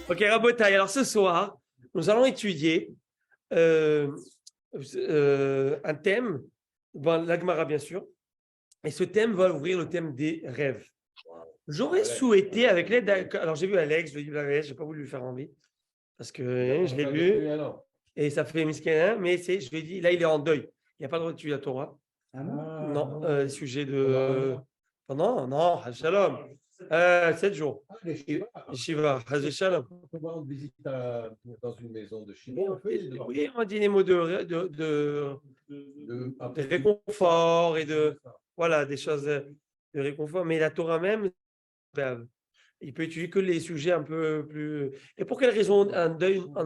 Ok, Rabotaï, alors ce soir, nous allons étudier euh, un thème, bon, l'Agmara bien sûr, et ce thème va ouvrir le thème des rêves. J'aurais souhaité, avec l'aide alors j'ai vu Alex, je lui ai dit, je n'ai pas voulu lui faire envie, parce que je l'ai lu, et ça fait miskin, mais je lui ai dit, là il est en deuil, il n'y a pas le droit d'étudier la Torah. Ah non? Non, sujet de... non, Shalom. 7 jours. Les Shiva. Shiva, Shalom. On va en visite dans une maison de Shiva. Oui, on dit les mots de réconfort et de... Voilà, des choses de réconfort. Mais la Torah même, ben, il peut étudier que les sujets un peu plus... Et pour quelle raison un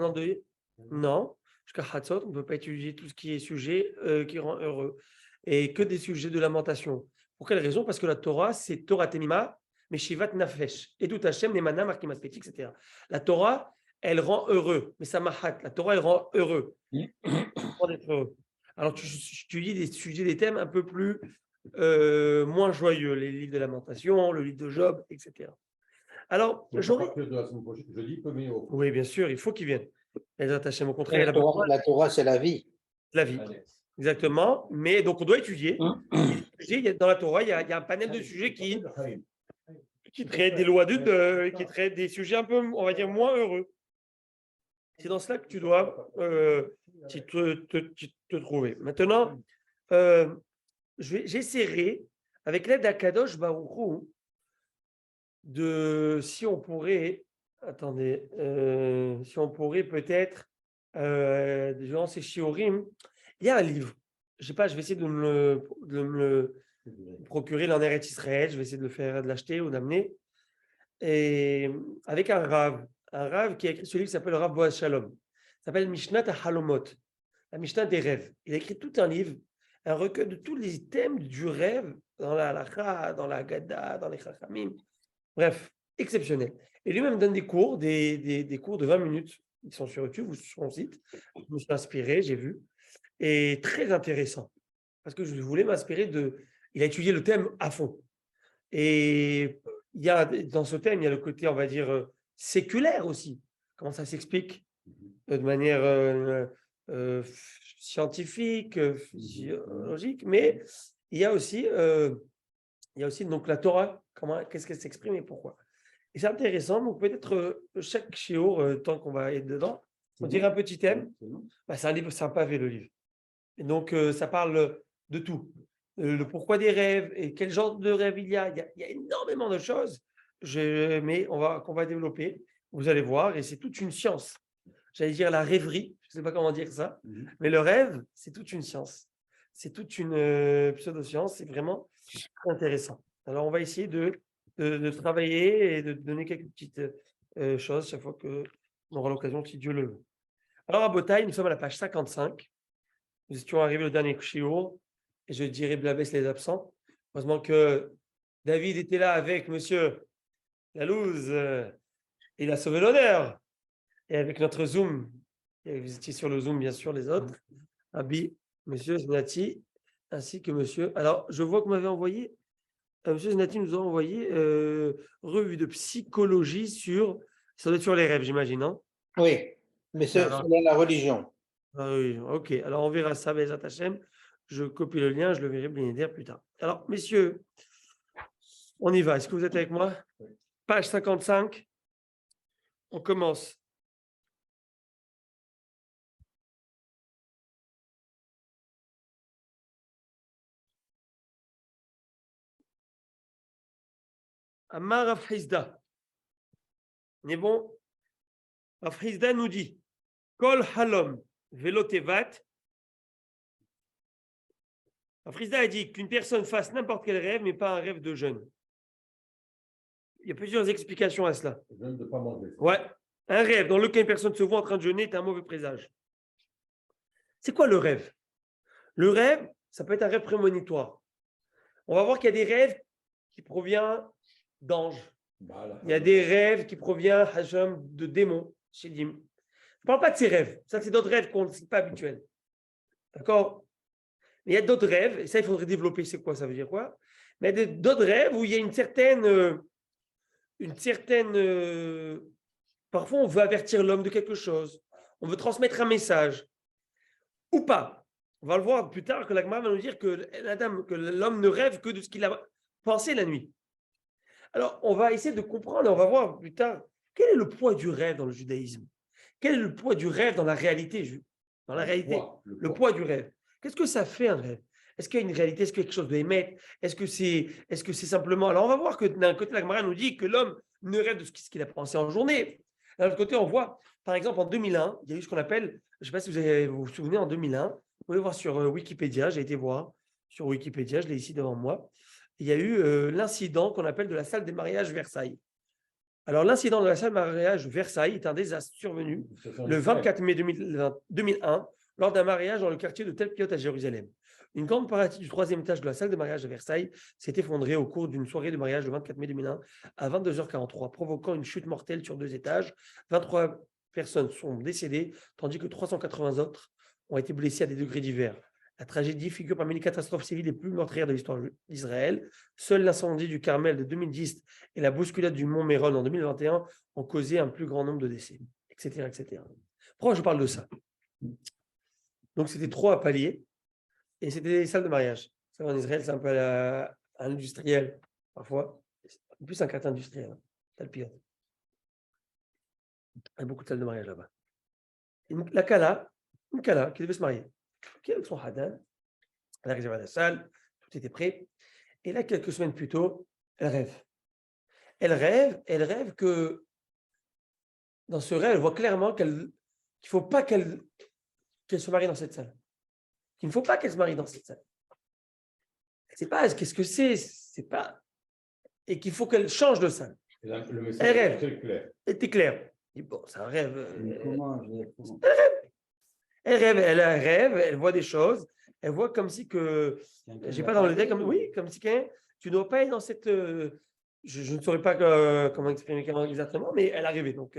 endeuil? Non, jusqu'à Hatzot, on ne peut pas étudier tout ce qui est sujet qui rend heureux. Et que des sujets de lamentation. Pour quelle raison? Parce que la Torah, c'est Torah Temima, mais Shivat Nafesh. Et tout Hashem, Nemana, Markimat Petit, etc. La Torah, elle rend heureux. Mais ça mahat. La Torah, elle rend heureux. Alors, tu dis des sujets, des thèmes un peu plus moins joyeux. Les livres de lamentation, le livre de Job, etc. Alors, j'aurais... Oui, bien sûr, il faut qu'ils viennent. Elles attachent au contraire. La Torah, c'est la vie. La vie. Exactement. Mais donc, on doit étudier. Dans la Torah, il y a un panel de sujets qui traitent des lois de deuil, qui traitent des sujets un peu, on va dire, moins heureux. C'est dans cela que tu dois te trouver. Maintenant, j'essaierai, avec l'aide d'Akadosh Baruch Hu, si on pourrait, attendez, si on pourrait peut-être, durant ces shiurim, il y a un livre. Je sais pas, je vais essayer de me le procurer l'en Eretz Israël. Je vais essayer de l'acheter ou d'amener. Et avec un Rav qui a écrit ce livre qui s'appelle Rav Boaz Shalom. Ça s'appelle Mishnat HaHalomot, la Mishnah des rêves. Il a écrit tout un livre, un recueil de tous les thèmes du rêve dans la Halakha, dans la Haggadah, dans les Chachamim. Bref, exceptionnel. Et lui-même donne des cours, des cours de 20 minutes. Ils sont sur YouTube ou sur son site. Je me suis inspiré, j'ai vu. Et très intéressant. Parce que je voulais m'inspirer de... Il a étudié le thème à fond. Et il y a, dans ce thème, il y a le côté, on va dire, séculaire aussi. Comment ça s'explique de manière scientifique, physiologique. Mais il y a aussi donc la Torah, qu'est-ce qu'elle s'exprime et pourquoi. Et c'est intéressant. Donc peut-être chaque shiur, tant qu'on va être dedans, on dirait un petit thème. Bah, c'est un livre, c'est un pavé le livre. Et donc ça parle de tout. Le pourquoi des rêves et quel genre de rêve il y a. Il y a énormément de choses mais qu'on va développer. Vous allez voir, et c'est toute une science. J'allais dire la rêverie, je ne sais pas comment dire ça, mais le rêve, c'est toute une science. C'est toute une pseudo-science, c'est vraiment intéressant. Alors, on va essayer de travailler et de donner quelques petites choses chaque fois qu'on aura l'occasion, si Dieu le veut. Alors, à Botaï, nous sommes à la page 55. Nous étions arrivés au dernier shiur, et je dirais blabès les absents. Heureusement que David était là avec monsieur Lalouz, il a sauvé l'honneur. Et avec notre Zoom, et vous étiez sur le Zoom, bien sûr, les autres, Abi, monsieur Znati, ainsi que monsieur. Alors, je vois que vous m'avez envoyé, monsieur Znati nous a envoyé revue de psychologie ça doit être sur les rêves, j'imagine, non? Oui, mais c'est selon la religion. Ah oui, ok. Alors, on verra ça, Bezat Hashem. Je copie le lien, je le verrai bien plus tard. Alors, messieurs, on y va. Est-ce que vous êtes avec moi? Page 55. On commence. Amar Rav Hizda. On est bon? Rav Hizda nous dit Kol halom velotevat. Rav Hizda a dit qu'une personne fasse n'importe quel rêve, mais pas un rêve de jeûne. Il y a plusieurs explications à cela. Jeûne de pas manger. Ouais. Un rêve dans lequel une personne se voit en train de jeûner est un mauvais présage. C'est quoi le rêve? Le rêve, ça peut être un rêve prémonitoire. On va voir qu'il y a des rêves qui proviennent d'anges. Il y a des rêves qui proviennent de démons, chez Dim. Je ne parle pas de ces rêves. Ça, c'est d'autres rêves qu'on ne sait pas habituels. D'accord? Mais il y a d'autres rêves, et ça, il faudrait développer. C'est quoi? Ça veut dire quoi? Mais il y a d'autres rêves où il y a une certaine Parfois, on veut avertir l'homme de quelque chose. On veut transmettre un message. Ou pas. On va le voir plus tard que la Gemara va nous dire que l'homme ne rêve que de ce qu'il a pensé la nuit. Alors, on va essayer de comprendre, on va voir plus tard, quel est le poids du rêve dans le judaïsme? Quel est le poids du rêve dans la réalité? Dans la réalité, le poids du rêve. Qu'est-ce que ça fait un rêve? Est-ce qu'il y a une réalité? Est-ce qu'il y a quelque chose de émettre? Est-ce que c'est simplement… Alors, on va voir que d'un côté, la Gemara nous dit que l'homme ne rêve de ce qu'il a pensé en journée. D'un autre côté, on voit, par exemple, en 2001, il y a eu ce qu'on appelle, je ne sais pas si vous vous souvenez, en 2001, vous pouvez voir sur Wikipédia, j'ai été voir sur Wikipédia, je l'ai ici devant moi, il y a eu l'incident qu'on appelle de la salle des mariages Versailles. Alors, l'incident de la salle des mariages Versailles est un désastre survenu le 24 mai 2001 lors d'un mariage dans le quartier de Tel Piot à Jérusalem. Une grande partie du troisième étage de la salle de mariage de Versailles s'est effondrée au cours d'une soirée de mariage le 24 mai 2001 à 22h43, provoquant une chute mortelle sur 2 étages. 23 personnes sont décédées, tandis que 380 autres ont été blessées à des degrés divers. La tragédie figure parmi les catastrophes civiles les plus meurtrières de l'histoire d'Israël. Seul l'incendie du Carmel de 2010 et la bousculade du Mont Méron en 2021 ont causé un plus grand nombre de décès, etc., etc. Pourquoi je parle de ça? Donc, c'était 3 paliers. Et c'était des salles de mariage. Ça, en Israël, c'est un peu industriel, parfois. En plus, un quartier industriel. C'est le pire. Il y a beaucoup de salles de mariage là-bas. La Kala, une Kala qui devait se marier, qui avec son Hadan, elle a réservé la salle, tout était prêt. Et là, quelques semaines plus tôt, elle rêve. Elle rêve que, dans ce rêve, elle voit clairement qu'il ne faut pas qu'elle se marie dans cette salle. Qu'il ne faut pas qu'elle se marie dans cette salle. Elle ne sait pas qu'est-ce que c'est pas. Et qu'il faut qu'elle change de salle. Le message Elle rêve. est très clair. C'était clair. Et bon, c'est un rêve. Elle rêve, elle voit des choses. Elle voit comme si que. J'ai pas dans le détail, comme si tu ne dois pas être dans cette. Je ne saurais pas comment exprimer exactement, mais elle est arrivée. Donc,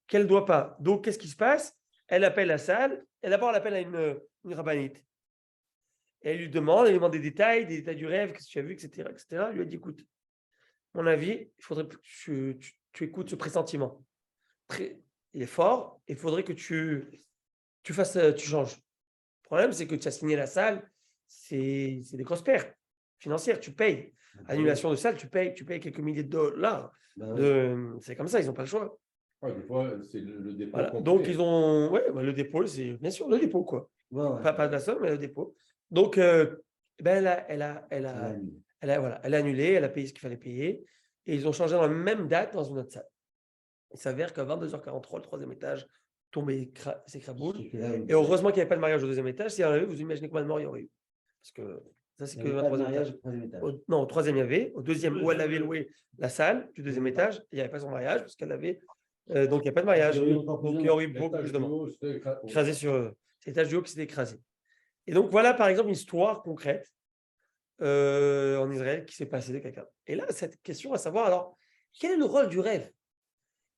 qu'elle ne doit pas. Donc, qu'est-ce qui se passe? Elle appelle la salle. D'abord, elle appelle à une rabbinite. Elle lui demande des détails du rêve, qu'est-ce que tu as vu, etc., etc. Elle lui a dit, écoute, mon avis, il faudrait que tu écoutes ce pressentiment. Il est fort, il faudrait que tu changes. Le problème, c'est que tu as signé la salle, c'est des grosses pertes financières, tu payes. Annulation de salle, tu payes quelques milliers de dollars. C'est comme ça, ils n'ont pas le choix. Ouais, des fois, c'est le dépôt. Voilà. Donc, ils ont. Ouais, le dépôt, c'est bien sûr le dépôt, quoi. Pas de la somme, mais le dépôt. Donc, elle a annulé, elle a payé ce qu'il fallait payer. Et ils ont changé dans la même date dans une autre salle. Il s'avère qu'à 22h43, le 3e étage tombé, s'écraboule. Et heureusement qu'il n'y avait pas de mariage au 2e étage. Si il y en avait, vous imaginez combien de morts il y aurait eu. Parce que ça, c'est que le 3e étage. Non, au 3e, il y avait. Au 2e, où elle avait loué la salle du 2e étage, il n'y avait pas son mariage, parce qu'elle avait. Donc, il n'y a pas de mariage. Donc, il y aurait eu beaucoup plus de morts. Écrasé sur l'étage du haut qui s'était écrasé. Et donc, voilà, par exemple, une histoire concrète en Israël qui s'est passée de quelqu'un. Et là, cette question à savoir, alors, quel est le rôle du rêve?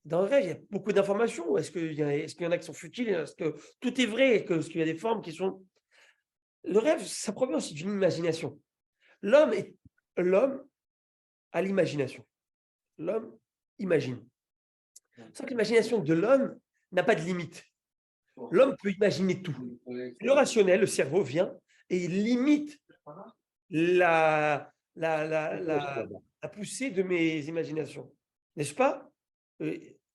Dans le rêve, il y a beaucoup d'informations. Est-ce qu'il y en a qui sont futiles? Est-ce que tout est vrai? Est-ce qu'il y a des formes qui sont… Le rêve, ça provient aussi d'une imagination. L'homme a l'imagination. L'homme imagine. Sauf que l'imagination de l'homme n'a pas de limite. L'homme peut imaginer tout. Le rationnel, le cerveau vient et il limite la poussée de mes imaginations. N'est-ce pas?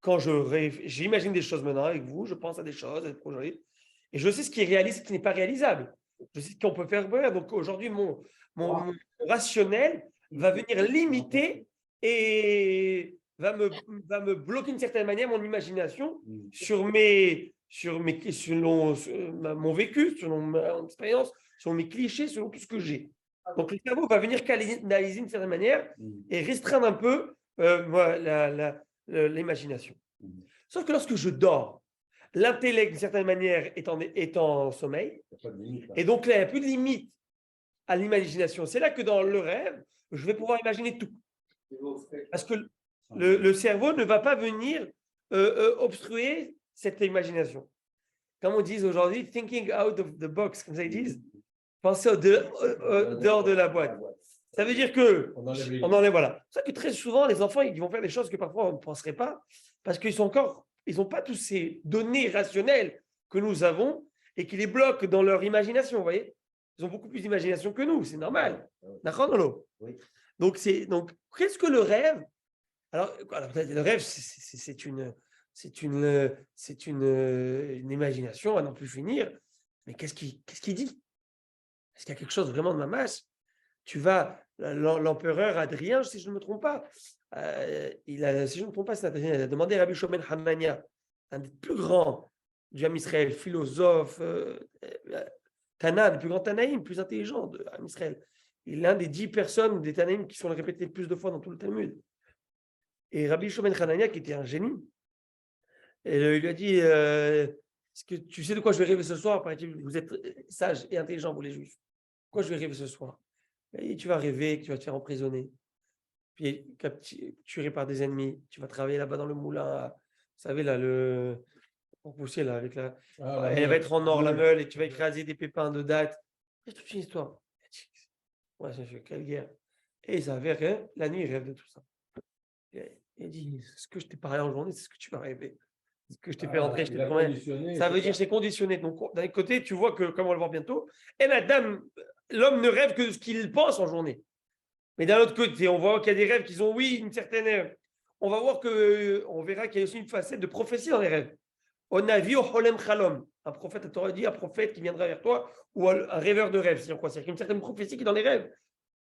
Quand j'imagine des choses maintenant avec vous, je pense à des choses, à des projets, et je sais ce qui est réaliste et ce qui n'est pas réalisable. Je sais ce qu'on peut faire. Donc aujourd'hui, mon rationnel va venir limiter et va me bloquer d'une certaine manière mon imagination sur mon vécu, selon mon expérience, sur mes clichés, selon tout ce que j'ai. Donc le cerveau va venir canaliser d'une certaine manière et restreindre un peu l'imagination. Sauf que lorsque je dors, l'intellect, d'une certaine manière, est en sommeil. Et donc là, il n'y a plus de limite à l'imagination. C'est là que dans le rêve, je vais pouvoir imaginer tout. Parce que le cerveau ne va pas venir obstruer cette imagination. Comme on dit aujourd'hui, thinking out of the box, comme ça ils disent, penser dehors de la boîte. Ça veut dire que on enlève, voilà. C'est ça que très souvent, les enfants, ils vont faire des choses que parfois on ne penserait pas, parce qu'ils sont encore ils n'ont pas tous ces données rationnelles que nous avons et qui les bloquent dans leur imagination, vous voyez. Ils ont beaucoup plus d'imagination que nous, c'est normal. D'accord, Nolo? Oui. Donc, qu'est-ce que le rêve? Alors le rêve, c'est une imagination à n'en plus finir. Mais qu'est-ce qu'il dit? Est-ce qu'il y a quelque chose vraiment de ma masse? L'empereur Adrien, si je ne me trompe pas, si je ne me trompe pas, il a demandé à Rabbi Shomen Hanania, un des plus grands du Ham Israël, philosophe, Tana, des plus grands Tanaïm, plus intelligents de Ham Israël. Il est l'un des 10 personnes des Tanaïm qui sont répétées le plus de fois dans tout le Talmud. Et Rabbi Shomen Hanania, qui était un génie, il lui a dit est-ce que tu sais de quoi je vais rêver ce soir? Vous êtes sages et intelligents, vous les Juifs. Quoi je vais rêver ce soir? Et tu vas rêver que tu vas te faire emprisonner, puis tué par des ennemis. Tu vas travailler là-bas dans le moulin, vous savez, là, pour pousser, là, avec la. Elle va être en or, la meule, et tu vas écraser des pépins de date. C'est toute une histoire. Ouais, quelle guerre. Et il s'avère que la nuit, il rêve de tout ça. Il dit ce que je t'ai parlé en journée, c'est ce que tu vas rêver. Ce que je t'ai fait rentrer, je t'ai promets. Ça veut dire que c'est conditionné. Donc, d'un côté, tu vois que, comme on va le voir bientôt, et madame, l'homme ne rêve que de ce qu'il pense en journée. Mais d'un autre côté, on voit qu'il y a des rêves qui ont, oui, une certaine. On va voir on verra qu'il y a aussi une facette de prophétie dans les rêves. On a vu Holem Chalom, un prophète, tu aurais dit, un prophète qui viendra vers toi, ou un rêveur de rêve. C'est-à-dire quoi? C'est une certaine prophétie qui est dans les rêves.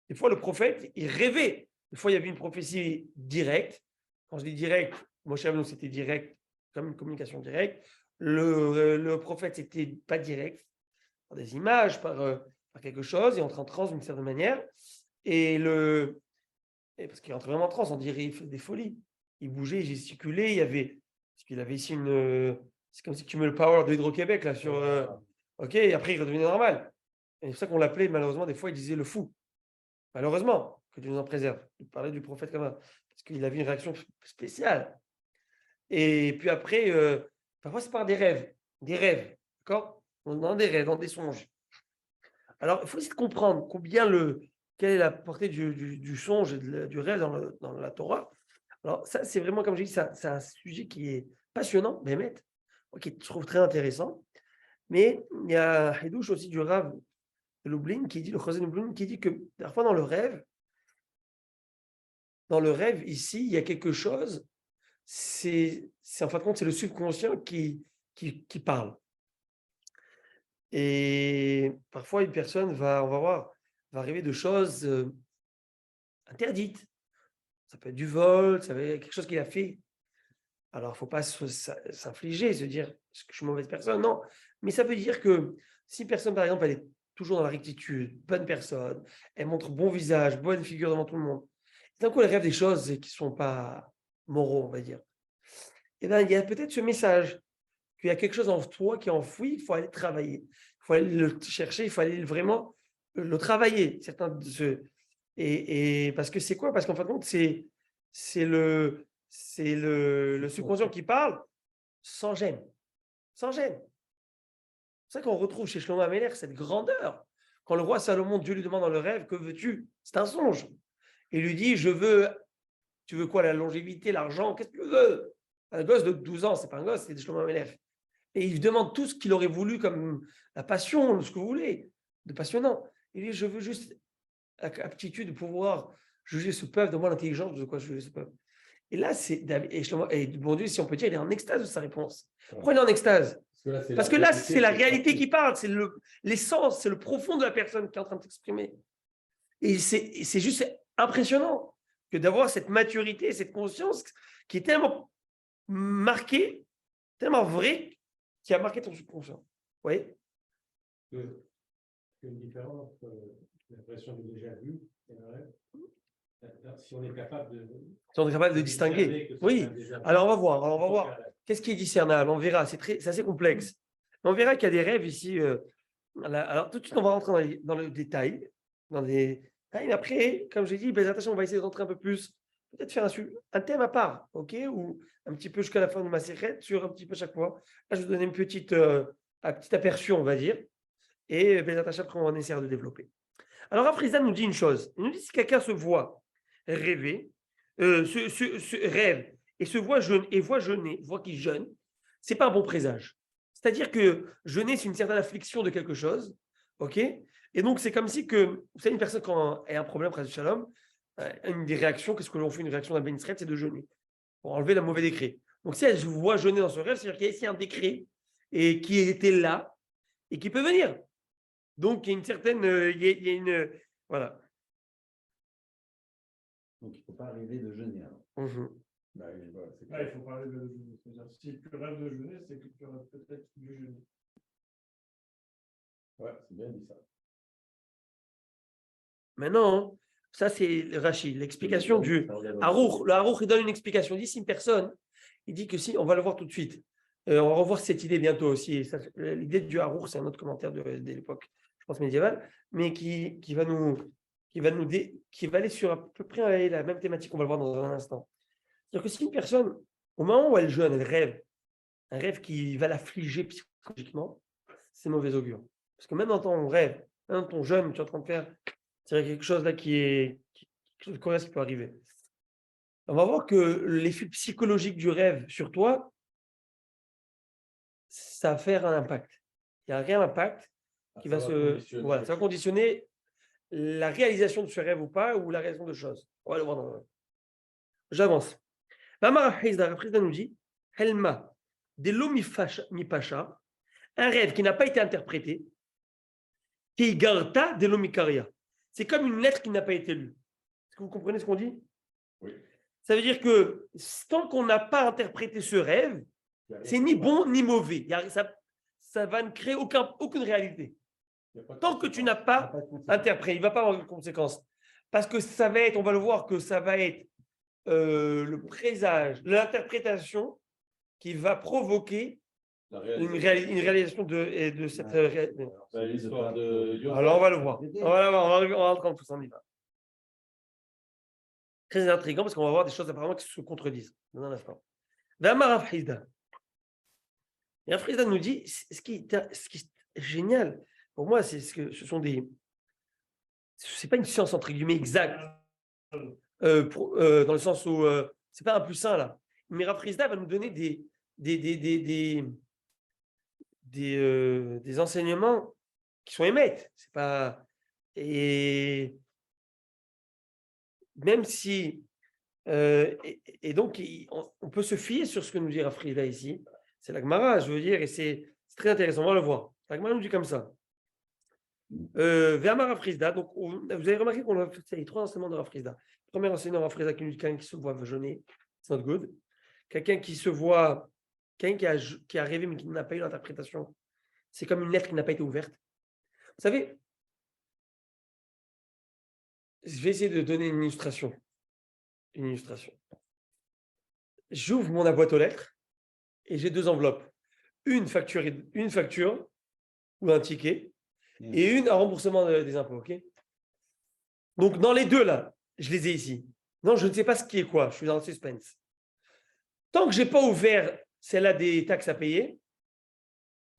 Des fois, le prophète, il rêvait. Des fois, il y avait une prophétie directe. Quand je dis direct, Moshe Rabbeinu, c'était direct, comme une communication directe. Le prophète, c'était pas direct, par des images, par quelque chose, il entrait en transe d'une certaine manière. Et parce qu'il entrait vraiment en transe, on dirait il fait des folies. Il bougeait, il gesticulait, parce qu'il avait ici c'est comme si tu mets le power de Hydro-Québec là sur. Ok, et après il redevenait normal. Et c'est pour ça qu'on l'appelait, malheureusement, des fois il disait le fou. Malheureusement, que Dieu nous en préserve. Il parlait du prophète comme ça, parce qu'il avait une réaction spéciale. Et puis après, parfois c'est par des rêves, d'accord? Dans des rêves, dans des songes. Alors, il faut essayer de comprendre quelle est la portée du songe et du rêve dans la Torah. Alors, ça, c'est vraiment, comme je dis, c'est un sujet qui est passionnant, Bémet, qui je trouve très intéressant. Mais il y a un Hidouche aussi du Rav de Lublin, le Chosé de Lublin, qui dit que parfois dans le rêve, ici, il y a quelque chose, en fin de compte, c'est le subconscient qui parle. Et parfois, une personne on va voir, va arriver de choses interdites. Ça peut être du vol, ça peut être quelque chose qu'il a fait. Alors, il ne faut pas s'infliger, se dire est-ce que je suis une mauvaise personne? Non. Mais ça veut dire que si une personne, par exemple, elle est toujours dans la rectitude, bonne personne, elle montre bon visage, bonne figure devant tout le monde, d'un coup, elle rêve des choses qui ne sont pas moraux, on va dire. Et bien, il y a peut-être ce message qu'il y a quelque chose en toi qui est enfoui, il faut aller travailler. Il faut aller le chercher, il faut aller vraiment le travailler. Et parce que c'est quoi? Parce qu'en fin de compte, c'est le subconscient qui parle sans gêne. Sans gêne. C'est ça qu'on retrouve chez Shlomo Améler, cette grandeur. Quand le roi Salomon, Dieu lui demande dans le rêve, que veux-tu? C'est un songe. Il lui dit, tu veux quoi? La longévité, l'argent? Qu'est-ce que tu veux? Un gosse de 12 ans, c'est pas un gosse, c'est Shlomo Améler. Et il demande tout ce qu'il aurait voulu comme la passion, ce que vous voulez, de passionnant. Il dit, je veux juste l'aptitude de pouvoir juger ce peuple, de moi l'intelligence de quoi juger ce peuple. Et là, et bon Dieu, si on peut dire, il est en extase de sa réponse. Pourquoi il est en extase? Parce que là, c'est la réalité qui parle, c'est l'essence, c'est le profond de la personne qui est en train de s'exprimer. Et c'est juste impressionnant que d'avoir cette maturité, cette conscience qui est tellement marquée, tellement vraie, qui a marqué ton subconscient. Vous voyez? Une différence entre l'impression de déjà vu et le rêve. Si on est capable de distinguer. Oui. Alors, on va voir. Qu'est-ce qui est discernable? On verra. C'est assez complexe. Mais on verra qu'il y a des rêves ici. Alors, tout de suite, on va rentrer dans le détail. Et après, comme j'ai dit, attention, on va essayer de rentrer un peu plus. Peut-être faire un thème à part, ok? Ou un petit peu jusqu'à la fin de ma série, sur un petit peu chaque fois. Là, je vais vous donner un petit aperçu, on va dire. Et après, on va essayer de développer. Alors, Afrizan nous dit une chose. Il nous dit si quelqu'un se voit rêver, rêve et voit jeûner, voit qu'il jeûne, c'est pas un bon présage. C'est-à-dire que jeûner, c'est une certaine affliction de quelque chose, ok? Et donc, c'est comme si que, vous savez, une personne, quand elle a un problème, shalom, une des réactions, qu'est-ce que l'on fait, une réaction d'un Ben Israël, c'est de jeûner, pour enlever le mauvais décret. Donc, si elle voit jeûner dans ce rêve, c'est-à-dire qu'il y a ici un décret et qui était là et qui peut venir. Donc, il y a une certaine. Il y a une. Voilà. Donc, il ne faut pas arriver de jeûner. Alors. Bah, voilà, il ne faut pas arriver de jeûner. C'est-à-dire, si tu rêves de jeûner, c'est que tu rêves peut-être du jeûner. Ouais, c'est bien dit ça. Maintenant, ça, c'est Rachid, l'explication du Harour. Le Harour, il donne une explication. Il dit si une personne, il dit que si, on va le voir tout de suite. On va revoir cette idée bientôt aussi. L'idée du Harour, c'est un autre commentaire de l'époque, je pense, médiévale, mais qui va aller sur à peu près la même thématique, on va le voir dans un instant. C'est-à-dire que si une personne, au moment où elle jeûne, elle rêve, un rêve qui va l'affliger psychologiquement, c'est mauvais augure. Parce que même dans ton rêve, même dans ton jeûne, tu es en train de faire, c'est quelque chose là quelque chose de coriace qui peut arriver. On va voir que l'effet psychologique du rêve sur toi, ça va faire un impact. Il y a un réel impact qui va ça va conditionner la réalisation de ce rêve ou pas, ou la raison de choses. On va le voir dans. J'avance. Mamar Hafizda nous dit Helma de mi pacha, un rêve qui n'a pas été interprété, qui garta de l'omikaria. C'est comme une lettre qui n'a pas été lue. Est-ce que vous comprenez ce qu'on dit? Oui. Ça veut dire que tant qu'on n'a pas interprété ce rêve, c'est ni bon ni mauvais. Ça va ne créer aucune réalité. Tant que tu n'as pas interprété, il ne va pas avoir de conséquences. Parce que ça va être, on va le voir, que ça va être le présage, l'interprétation qui va provoquer une réalisation de cette réalité. L'histoire de Alors, on va le voir. On va rentrer tout ça, on y va. Très intriguant parce qu'on va voir des choses apparemment qui se contredisent dans un instant. Damar Hafizda. Et Hafizda nous dit ce qui est génial pour moi, c'est c'est pas une science entre guillemets exacte dans le sens où c'est pas un plus un là. Mais Hafizda va nous donner des enseignements qui sont émettes. C'est pas et même si et donc on peut se fier sur ce que nous dit Hafizda ici. C'est la Gemara, je veux dire, et c'est très intéressant. On va le voir. La Gemara nous dit comme ça. Ve'amar Hafizda. Donc vous avez remarqué qu'on a fait les trois enseignements de Hafizda. Premier enseignement Hafizda qui nous dit quelqu'un qui se voit jeûner, it's not good. Quelqu'un qui se voit, quelqu'un qui a rêvé mais qui n'a pas eu l'interprétation, c'est comme une lettre qui n'a pas été ouverte. Vous savez, je vais essayer de donner une illustration. J'ouvre mon boîte aux lettres et j'ai deux enveloppes. Une facture ou un ticket et un remboursement des impôts. Ok. Donc, dans les deux, là, je les ai ici. Non, je ne sais pas ce qui est quoi. Je suis dans le suspense. Tant que je n'ai pas ouvert celle-là des taxes à payer,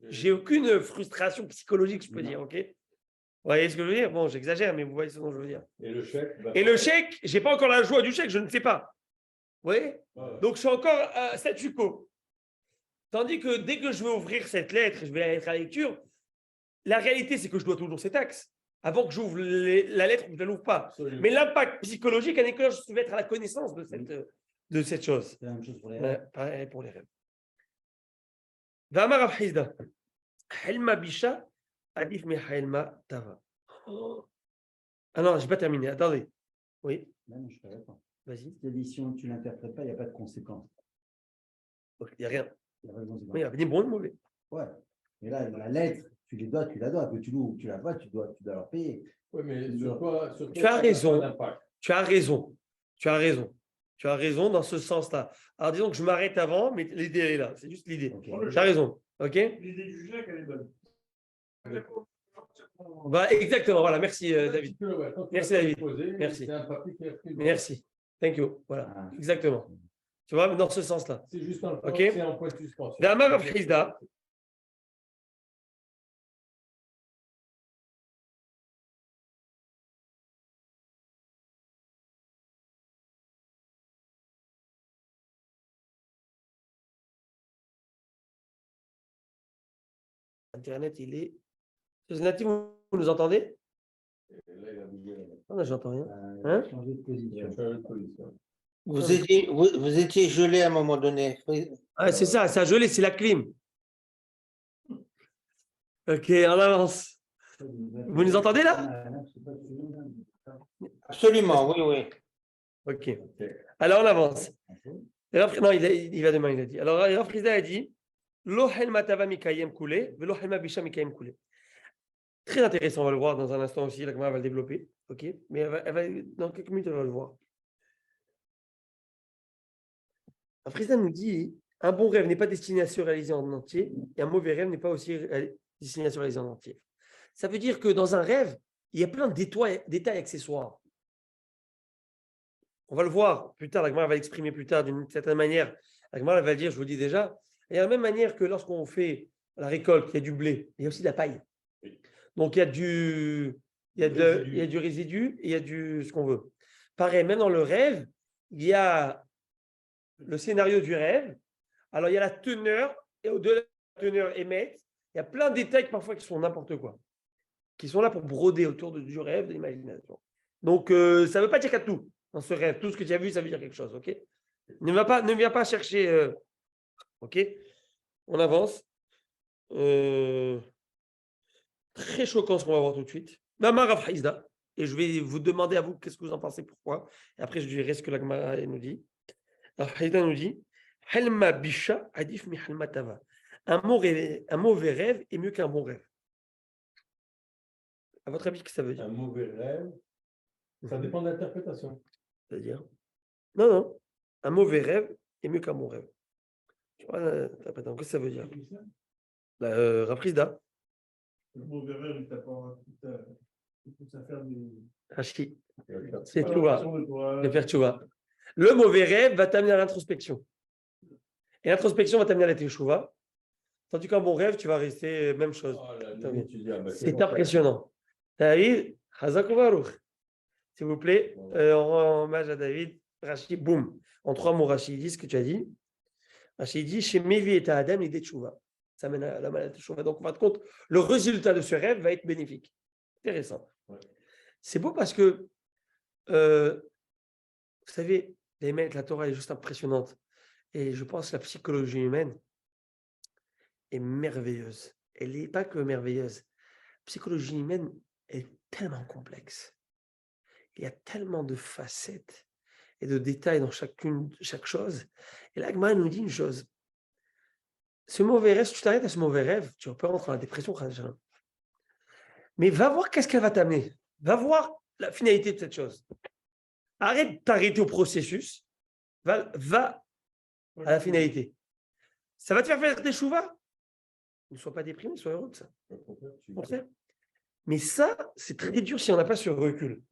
j'ai aucune frustration psychologique, je peux dire. Ok. Vous voyez ce que je veux dire? Bon, j'exagère, mais vous voyez ce que je veux dire. Et le chèque le chèque, je n'ai pas encore la joie du chèque, je ne sais pas. Vous voyez? Donc, je suis encore à statu quo. Tandis que dès que je vais ouvrir cette lettre, je vais être à la lecture, la réalité, c'est que je dois toujours ces taxes. Avant que j'ouvre la lettre, je ne l'ouvre pas. Absolument. Mais l'impact psychologique, à l'école, je vais être à la connaissance de cette chose. C'est la même chose pour les rêves. Pareil pour les rêves. V'amar Hafizda. Helma bisha, adif me helma tava. Ah non, je n'ai pas terminé. Attendez. Oui. Non, je ne savais pas. Vas-y. Si tu ne l'interprètes pas, il n'y a pas de conséquences. Il n'y a rien. Il n'y a pas de conséquences. Oui, il y a ni bon ni mauvais. Ouais. Mais là, la lettre, tu la dois. Que tu l'ouvres ou tu la vois, tu dois leur payer. Oui, mais sur quoi tu as raison. Tu as raison. Tu as raison dans ce sens-là. Alors disons que je m'arrête avant, mais l'idée est là. C'est juste l'idée. Okay. Tu as raison. OK? L'idée du chèque, elle est bonne. Bah, exactement. Voilà. Merci, David. Merci, David. Merci. Merci. Thank you. Voilà. Exactement. Tu vois, dans ce sens-là. C'est juste un point. Okay? C'est un point de suspension. Damar Hafizda. Internet, il est. Natif, vous nous entendez? Non, j'entends rien. Hein? Changer de position. Vous étiez gelé à un moment donné. Ah, c'est ça a gelé, c'est la clim. Ok, on avance. Vous nous entendez là? Absolument, oui. Ok. Alors on avance. Non, il va demain, il a dit. Alors, Rav Frisda a dit Lo helma tava mikayem koulé, velo helma bisha mikayem koulé. Très intéressant, on va le voir dans un instant aussi. La Gemara va le développer. Ok. Mais dans quelques minutes, elle va le voir. Rav Frisda nous dit un bon rêve n'est pas destiné à se réaliser en entier, et un mauvais rêve n'est pas aussi destiné à se réaliser en entier. Ça veut dire que dans un rêve, il y a plein de détails accessoires. On va le voir plus tard, la Gemara va l'exprimer plus tard d'une certaine manière. La Gemara va le dire, je vous le dis déjà, il y a la même manière que lorsqu'on fait la récolte, il y a du blé, il y a aussi de la paille. Donc il y a du résidu et il y a ce qu'on veut. Pareil, même dans le rêve, il y a le scénario du rêve. Alors il y a la teneur, et au-delà de la teneur émettre, il y a plein de détails parfois qui sont n'importe quoi, qui sont là pour broder autour du rêve, de l'imagination. Donc ça ne veut pas dire qu'il y a tout dans ce rêve. Tout ce que tu as vu, ça veut dire quelque chose. Ok? Ne viens pas chercher. Ok? On avance. Très choquant ce qu'on va voir tout de suite. Rav Frisda. Et je vais vous demander à vous qu'est-ce que vous en pensez, pourquoi. Et après, je dirai ce que la Gemara nous dit. Rav Frisda nous dit Helma bisha adif mi helma tava. Un mauvais rêve est mieux qu'un bon rêve. À votre avis, qu'est-ce que ça veut dire? Un mauvais rêve, ça dépend de l'interprétation. C'est-à-dire? Non. Un mauvais rêve est mieux qu'un bon rêve. Je sais pas l'interprétation. Qu'est-ce que ça veut dire? Rav Frisda. Le mauvais rêve, il t'apporte toute affaire du. Rachid. C'est tchouva. De faire tchouva. Le mauvais rêve va t'amener à l'introspection. Et l'introspection va t'amener à la teshuva. Tandis qu'un bon rêve, tu vas rester même chose. C'est impressionnant. David, Chazak Baruch. S'il vous plaît, on rend hommage à David. Rachid, boum. En 3 mots, Rachid dit ce que tu as dit. Rachid dit chez Mevi et Adam, l'idée de teshuva. Ça mène à la teshuva. Donc, en fin de compte, le résultat de ce rêve va être bénéfique. Intéressant. Ouais. C'est beau parce que, vous savez, la Torah est juste impressionnante. Et je pense que la psychologie humaine est merveilleuse. Elle n'est pas que merveilleuse. La psychologie humaine est tellement complexe. Il y a tellement de facettes et de détails dans chaque chose. Et là, Gemara nous dit une chose. Ce mauvais rêve, si tu t'arrêtes à ce mauvais rêve, tu peux rentrer dans la dépression. Mais va voir qu'est-ce qu'elle va t'amener. Va voir la finalité de cette chose. Arrête de t'arrêter au processus. Va à la finalité. Ça va te faire des chouvas. Ne sois pas déprimé, sois heureux de ça. Mais ça, c'est très dur si on n'a pas ce recul.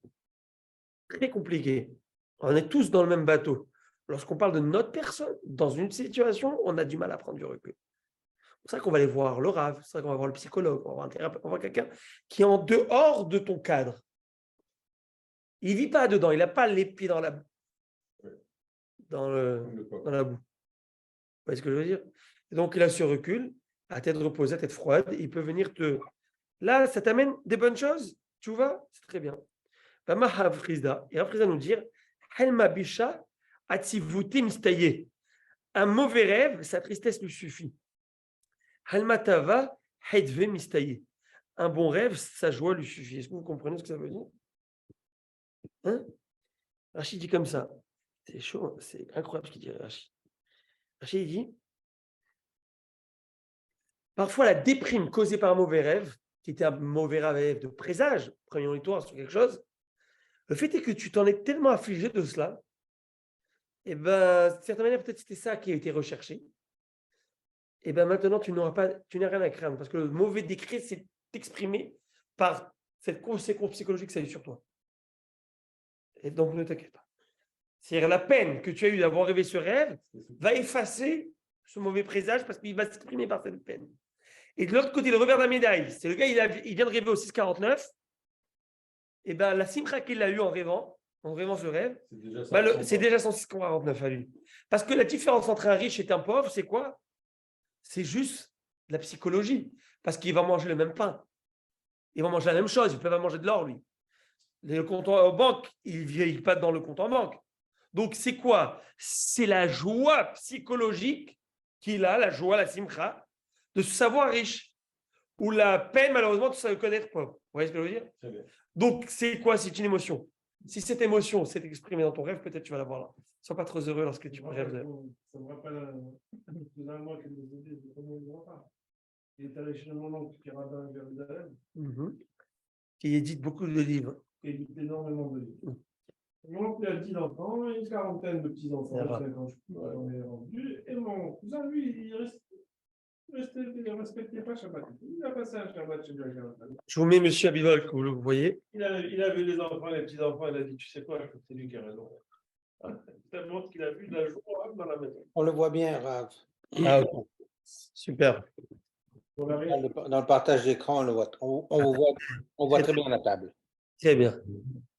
Très compliqué. On est tous dans le même bateau. Lorsqu'on parle de notre personne, dans une situation, on a du mal à prendre du recul. C'est pour ça qu'on va aller voir le Rav, c'est pour ça qu'on va voir le psychologue, on va voir un thérapeute, on va voir quelqu'un qui est en dehors de ton cadre. Il ne vit pas dedans, il n'a pas les pieds dans la boue. Vous voyez ce que je veux dire? Et donc, il a ce recul, à tête reposée, à tête froide, il peut venir te... Là, ça t'amène des bonnes choses, tu vois? C'est très bien. Et Rav Frisda nous dit Helma bisha atzivouti mistaye. Un mauvais rêve, sa tristesse lui suffit. Helma tava hedve mistaye. Un bon rêve, sa joie lui suffit. Est-ce que vous comprenez ce que ça veut dire? Hein? Rachid dit comme ça. C'est chaud, c'est incroyable ce qu'il dit, Rachid. Rachid dit parfois la déprime causée par un mauvais rêve, qui était un mauvais rêve de présage, prémonitoire sur quelque chose, le fait est que tu t'en es tellement affligé de cela, et bien, de certaine manière, peut-être c'était ça qui a été recherché. Et bien maintenant, tu n'as rien à craindre, parce que le mauvais décret s'est exprimé par cette conséquence psychologique que ça a eu sur toi. Et donc, ne t'inquiète pas. C'est-à-dire la peine que tu as eue d'avoir rêvé ce rêve va effacer ce mauvais présage parce qu'il va s'exprimer par cette peine. Et de l'autre côté, le revers de la médaille, c'est le gars, il vient de rêver au 649. Et bien, la simcha qu'il a eue en rêvant ce rêve, c'est déjà son 649 à lui. Parce que la différence entre un riche et un pauvre, c'est quoi? C'est juste la psychologie. parce qu'il va manger le même pain. Il va manger la même chose. Il peut pas manger de l'or, lui. Le compte en banque, il ne vieillit pas dans le compte en banque. Donc, c'est quoi? C'est la joie psychologique qu'il a, la joie, la simcha, de se savoir riche. Ou la peine, malheureusement, de se connaître pauvre. Vous voyez ce que je veux dire? Donc, c'est quoi? C'est une émotion. Si cette émotion s'est exprimée dans ton rêve, peut-être tu vas la voir là. Sois pas trop heureux lorsque tu rêves. Ça me rappelle finalement que nous dit de comment il ne voit pas. Il est allé chez mon oncle qui est rabbin à Jérusalem. Qui édite beaucoup de livres. Qui édite énormément de livres. Mon oncle a 10 enfants, une quarantaine de petits-enfants, 50, on est rendu. Et mon cousin, lui, il respectait pas Shabbat. Il a passé un Shabbat chez lui. Je vous mets monsieur Abivol, que vous voyez. Il a vu les enfants, les petits-enfants, il a dit, tu sais quoi, c'est lui qui a raison. Tellement qu'il a vu de la joie dans la maison. On le voit bien, Rav. Ah, ok. Super. Dans le partage d'écran, on le voit. On voit très bien la table. Très bien.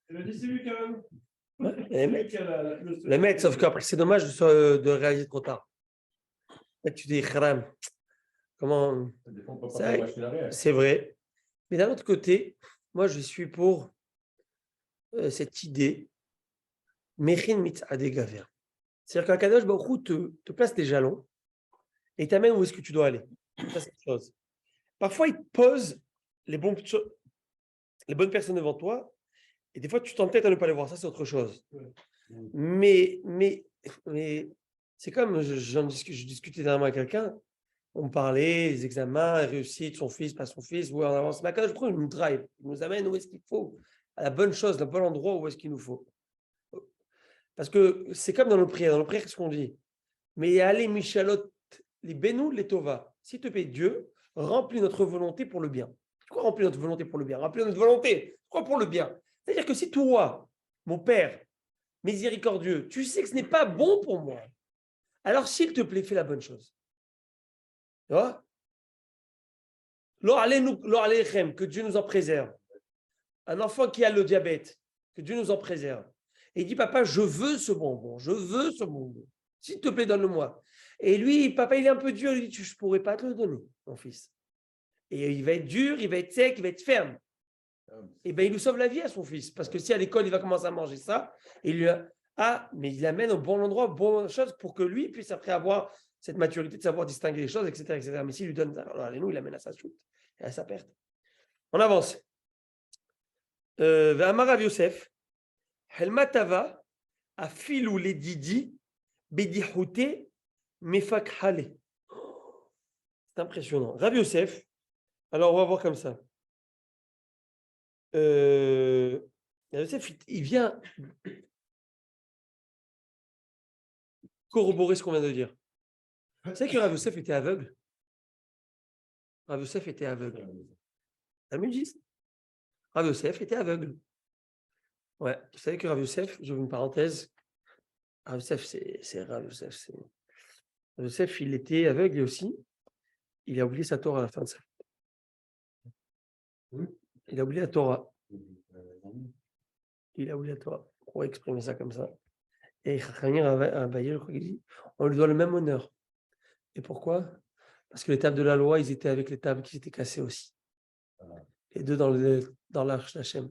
Il a dit, c'est lui qui a raison. Le maître, sauf qu'après, c'est dommage de réaliser trop tard. Tu dis, Kharam, comment. C'est vrai. Mais d'un autre côté, moi, je suis pour cette idée, Mechin mitzadeh gaver. C'est-à-dire qu'un Kadosh Baruch Hu te place des jalons et t'amène où est-ce que tu dois aller. Ça, c'est une chose. Parfois, il te pose les bonnes personnes devant toi et des fois, tu t'entêtes à ne pas les voir. Ça, c'est autre chose. Mais c'est comme, je discutais dernièrement avec quelqu'un, on me parlait des examens, réussite, son fils, pas son fils, où on avance. Mais je prends une drive, il nous amène où est-ce qu'il faut, à la bonne chose, le bon endroit où est-ce qu'il nous faut. Parce que c'est comme dans nos prières. Dans nos prières, qu'est-ce qu'on dit? Mais allez, Michalot, les Benou, les Tova. S'il te plaît, Dieu, remplis notre volonté pour le bien. Pourquoi remplir notre volonté pour le bien? Remplir notre volonté. Pourquoi pour le bien? C'est-à-dire que si toi, mon Père, miséricordieux, tu sais que ce n'est pas bon pour moi, alors s'il te plaît, fais la bonne chose. Tu vois? Que Dieu nous en préserve. Un enfant qui a le diabète, que Dieu nous en préserve. Et il dit, papa, je veux ce bonbon, je veux ce bonbon. S'il te plaît, donne-le-moi. Et lui, papa, il est un peu dur, il dit, je ne pourrais pas te le donner, mon fils. Et il va être dur, il va être sec, il va être ferme. Et bien, il lui sauve la vie à son fils. Parce que si à l'école, il va commencer à manger ça, et il lui mais il l'amène au bon endroit, aux bonnes choses, pour que lui puisse après avoir cette maturité de savoir distinguer les choses, etc. etc. Mais s'il lui donne ça, alors nous, il l'amène à sa chute et à sa perte. On avance. Ve'amar Yosef, Helmatava, Afilou les Didi, Bedihouté, Mefakhale. C'est impressionnant. Rav Yosef, alors on va voir comme ça. Yosef, il vient corroborer ce qu'on vient de dire. Vous savez que Rav Yosef était aveugle? Rav Yosef était aveugle. Rav Yosef était aveugle. Ouais, vous savez que Rav Yosef, j'ouvre une parenthèse. Rav Yosef, c'est Rav Yosef. Rav Yosef, il était aveugle aussi. Il a oublié sa Torah à la fin de sa vie. Il a oublié la Torah. Il a oublié la Torah. On va exprimer ça comme ça. Et Chachamim Abaye, je crois qu'il dit, on lui doit le même honneur. Et pourquoi? Parce que les tables de la loi, ils étaient avec les tables qui s'étaient cassées aussi. Les deux dans l'arche d'Hachem.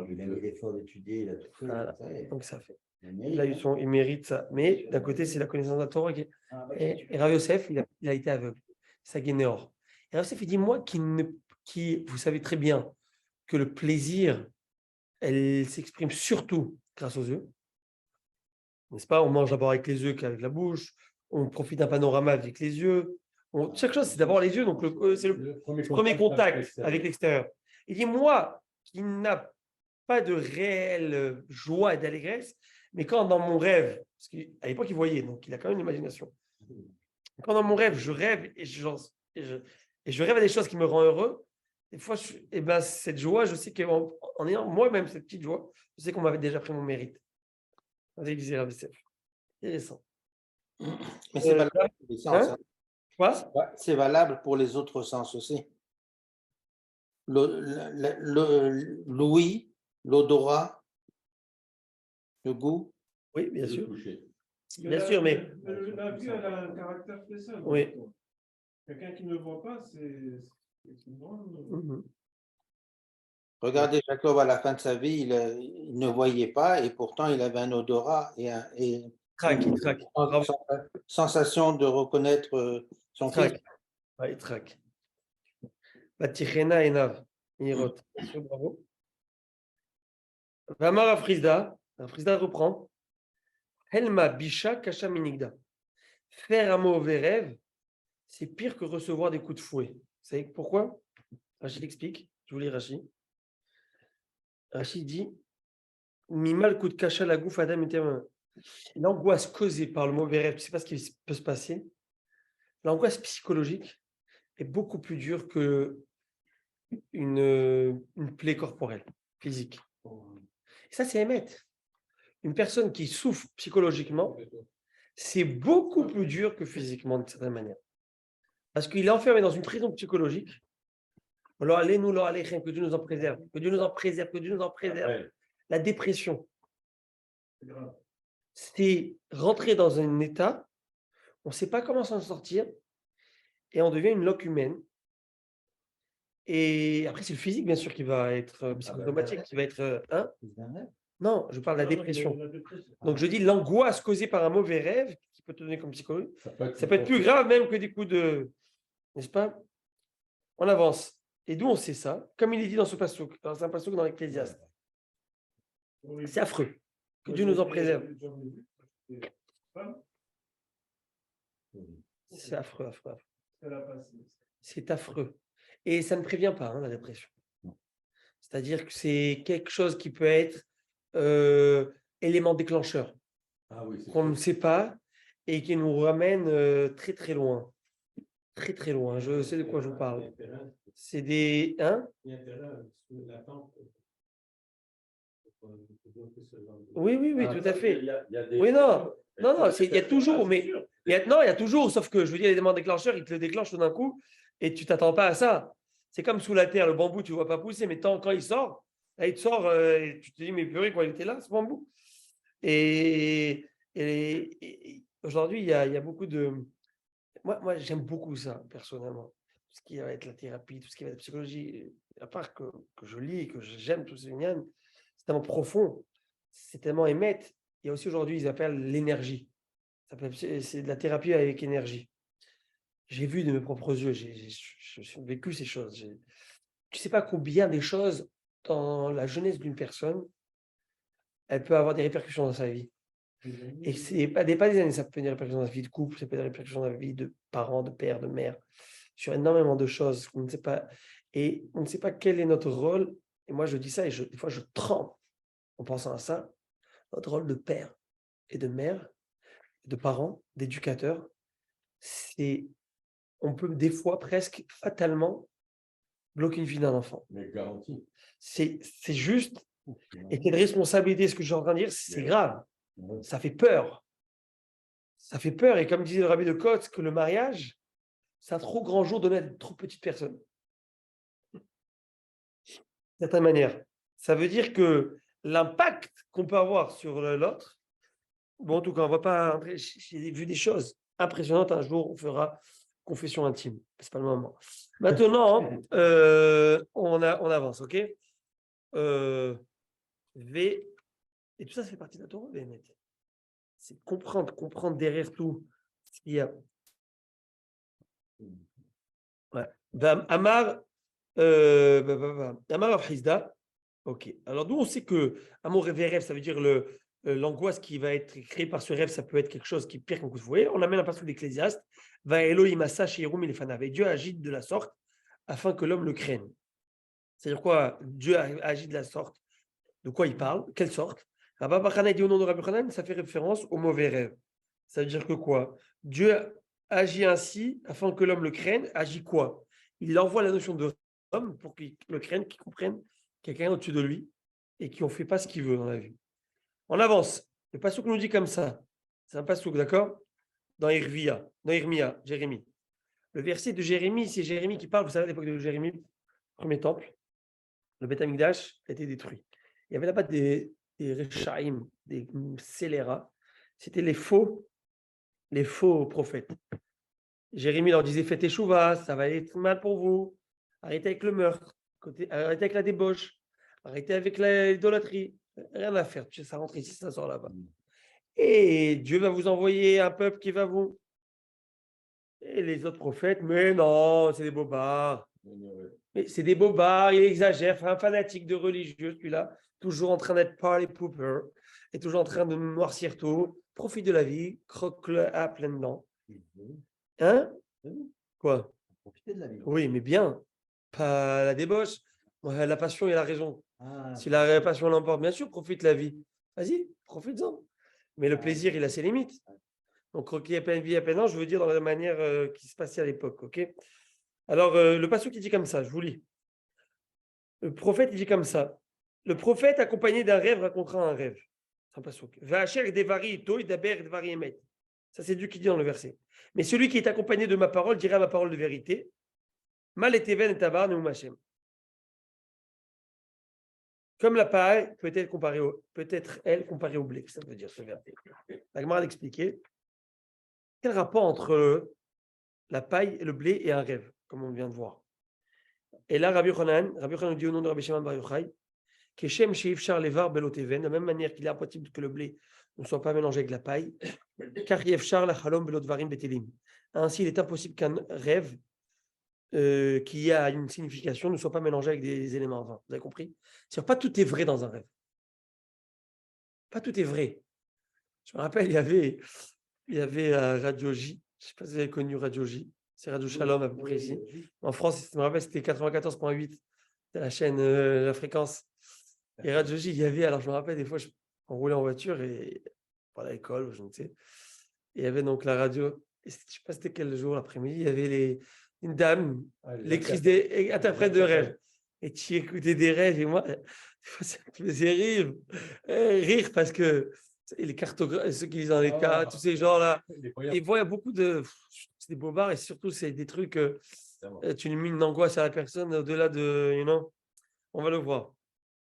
Il a eu l'effort d'étudier, il a tout fait. Voilà. Donc ça fait. Là, il mérite ça. Mais d'un côté, c'est la connaissance de la Torah. Et Rav Yosef, il a été aveugle. Ça Guénéor. Et Rav Yosef, il dit, moi vous savez très bien que le plaisir, elle s'exprime surtout grâce aux yeux. N'est-ce pas? On mange d'abord avec les yeux qu'avec la bouche. On profite d'un panorama avec les yeux. Chaque chose, c'est d'abord les yeux. Donc, c'est le premier contact avec l'extérieur. Il dit, moi, qui n'a pas de réelle joie et d'allégresse, mais quand dans mon rêve, parce qu'à l'époque, il voyait, donc il a quand même une imagination. Quand dans mon rêve, je rêve et je rêve à des choses qui me rendent heureux, des fois, cette joie, je sais qu'en ayant moi-même cette petite joie, je sais qu'on m'avait déjà pris mon mérite. C'est récent. Mais c'est valable pour les sens. Hein? Quoi? C'est valable pour les autres sens aussi. L'ouïe, l'odorat, le goût. Oui, bien sûr. Bien sûr, mais. La vue, elle a un caractère spécial. Oui. Quelqu'un qui ne voit pas, Regardez Jacob à la fin de sa vie, il ne voyait pas et pourtant il avait un odorat et Il traque. une sensation de reconnaître son fils. Ouais, il traque. Batichena Enav. Irot. Bravo. Vamar Afrizda. Afrizda reprend. Helma Bisha Kasha Minigda. Faire un mauvais rêve, c'est pire que recevoir des coups de fouet. Vous savez pourquoi? Rachid explique. Je vous lis Rachid. Rachid dit Mimal coup de Kasha la gouffe Adam était l'angoisse causée par le mauvais rêve, tu ne sais pas ce qui peut se passer. L'angoisse psychologique est beaucoup plus dure que une plaie corporelle, physique. Et ça, c'est émettre. Une personne qui souffre psychologiquement, c'est beaucoup plus dur que physiquement, d'une certaine manière. Parce qu'il est enfermé dans une prison psychologique. Alors, allez-nous, que Dieu nous en préserve, que Dieu nous en préserve, que Dieu nous en préserve. La dépression, c'est rentrer dans un état, on ne sait pas comment s'en sortir, et on devient une loque humaine. Et après, c'est le physique, bien sûr, qui va être psychosomatique, qui va être. Non, je parle de la dépression. Donc, je dis l'angoisse causée par un mauvais rêve, qui peut te donner comme psychologue, ça peut être plus grave même que des coups de. N'est-ce pas? On avance. Et d'où on sait ça? Comme il est dit dans ce passouk, dans un passouk dans l'Ecclésiaste. C'est affreux. Que Dieu nous en préserve. C'est affreux. C'est affreux. Et ça ne prévient pas, la dépression. C'est-à-dire que c'est quelque chose qui peut être élément déclencheur qu'on ne sait pas et qui nous ramène très très loin. Très très loin. Je sais de quoi je vous parle. C'est des... Oui, tout à fait. Oui, non, il y a toujours, mais il y a toujours, sauf que je veux dire, les éléments déclencheurs, ils te le déclenchent tout d'un coup et tu t'attends pas à ça. C'est comme sous la terre, le bambou, tu ne vois pas pousser, mais quand il sort, là, il te sort et tu te dis, mais purée, quoi, il était là, ce bambou. Et aujourd'hui, il y a beaucoup de... Moi, j'aime beaucoup ça, personnellement. Tout ce qui va être la thérapie, tout ce qui va être la psychologie, à part que je lis, que j'aime tous ces lignes, c'est tellement profond, c'est tellement émettre. Il y a aussi aujourd'hui, ils appellent l'énergie. C'est de la thérapie avec énergie. J'ai vu de mes propres yeux, j'ai vécu ces choses. Tu ne sais pas combien des choses dans la jeunesse d'une personne, elle peut avoir des répercussions dans sa vie. Et c'est pas des années, ça peut avoir des répercussions dans la vie de couple, ça peut avoir des répercussions dans la vie de parents, de père, de mère, sur énormément de choses qu'on ne sait pas. Et on ne sait pas quel est notre rôle. Et moi, je dis ça et des fois, je tremble en pensant à ça. Notre rôle de père et de mère, de parents, d'éducateurs, on peut des fois presque fatalement bloquer une vie d'un enfant. Mais garanti. C'est juste. Et quelle responsabilité, ce que je suis en train de dire, c'est grave. Ça fait peur. Ça fait peur. Et comme disait le rabbi de Kotz, que le mariage, c'est un trop grand jour donné à de trop petites personnes. D'une certaine manière. Ça veut dire que l'impact qu'on peut avoir sur l'autre, bon, en tout cas, on ne va pas. J'ai vu des choses impressionnantes. Un jour, on fera confession intime. C'est pas le moment. Maintenant, on avance, ok? V. Et tout ça, ça fait partie de la Torah, c'est comprendre derrière tout ce qu'il y a. Ouais. Amar Afrizda. Ok. Alors, nous, on sait que amour et rêve, ça veut dire l'angoisse qui va être créée par ce rêve, ça peut être quelque chose qui est pire qu'un coup de fouet. On amène un passage d'Ecclésiaste. Va Elohim Asa Sheyerum Elefanav. Et Dieu agit de la sorte afin que l'homme le craigne. C'est-à-dire quoi? Dieu agit de la sorte. De quoi il parle? Quelle sorte? Rabbi Bachana dit au nom de Rabbi Hanan, ça fait référence au mauvais rêve. Ça veut dire que quoi? Dieu agit ainsi afin que l'homme le craigne. Agit quoi? Il envoie la notion de homme pour qu'il le craigne, qu'il comprenne quelqu'un au-dessus de lui et qui ne fait pas ce qu'il veut dans la vie. On avance. Le passouk nous dit comme ça. C'est un passouk, d'accord? Dans Irmia, Jérémie. Le verset de Jérémie, c'est Jérémie qui parle. Vous savez, à l'époque de Jérémie, premier temple, le Beth Amikdash a été détruit. Il y avait là-bas des Rechaim, des scélérats. C'était les faux prophètes. Jérémie leur disait, faites échouva, ça va être mal pour vous. arrêtez avec le meurtre, arrêtez avec la débauche, arrêtez avec l'idolâtrie. Rien à faire. Ça rentre ici, ça sort là-bas. Et Dieu va vous envoyer un peuple qui va vous. Et les autres prophètes, mais non, c'est des bobards. Mais c'est des bobards, il exagère. Enfin, un fanatique de religieux, celui-là, toujours en train d'être party pooper, et toujours en train de noircir tout. Profite de la vie, croque-le à pleines dents. Hein? Quoi? Profiter de la vie. Oui, mais bien. Pas la débauche. Ouais, la passion et la raison. Ah, Si la passion l'emporte, bien sûr, profite de la vie. Vas-y, profite-en. Mais le plaisir, il a ses limites. Donc, croquer à peine vie, à peine an, je veux dire dans la manière qui se passait à l'époque. Ok. Alors, le passage qui dit comme ça, je vous lis. Le prophète, il dit comme ça. Le prophète, accompagné d'un rêve, racontera un rêve. C'est un passage. Vacher devari toi, daber devari emet. Ça, c'est Dieu qui dit dans le verset. Mais celui qui est accompagné de ma parole dira ma parole de vérité. Mal et even et tabar neum Hashem. Comme la paille peut être comparée elle comparée au blé. Ça veut dire ce verset. La Gemara a expliqué. Quel rapport entre la paille et le blé et un rêve, comme on vient de voir. Et là, Rabbi Yochanan dit au nom de Rabbi Shimon Bar Yochai, Keshem sheifshar levar beloteven, de la même manière qu'il est impossible que le blé ne soit pas mélangé avec la paille, car yefshar la chalom belotvarim betelim. Ainsi, il est impossible qu'un rêve qui a une signification ne soit pas mélangé avec des éléments vains. Vous avez compris? C'est-à-dire, pas tout est vrai dans un rêve. Pas tout est vrai. Je me rappelle, il y avait Radio J. Je ne sais pas si vous avez connu Radio J. C'est Radio Shalom à peu près ici. En France, je me rappelle, c'était 94.8. C'était la chaîne, la fréquence. Et Radio J, il y avait, alors je me rappelle, des fois, on roulait en voiture et pour l'école, je ne sais. Et il y avait donc la radio. Et je ne sais pas c'était quel jour, l'après-midi, il y avait une dame, lectrice des interprète de rêves. Et tu écoutais des rêves. Et moi, ça me faisait rire parce que les cartographes, ceux qui lisent dans les cas, tous ces gens-là, ils voient beaucoup de. C'est des bobards et surtout, c'est des trucs. Tu mets une angoisse à la personne au-delà de. On va le voir.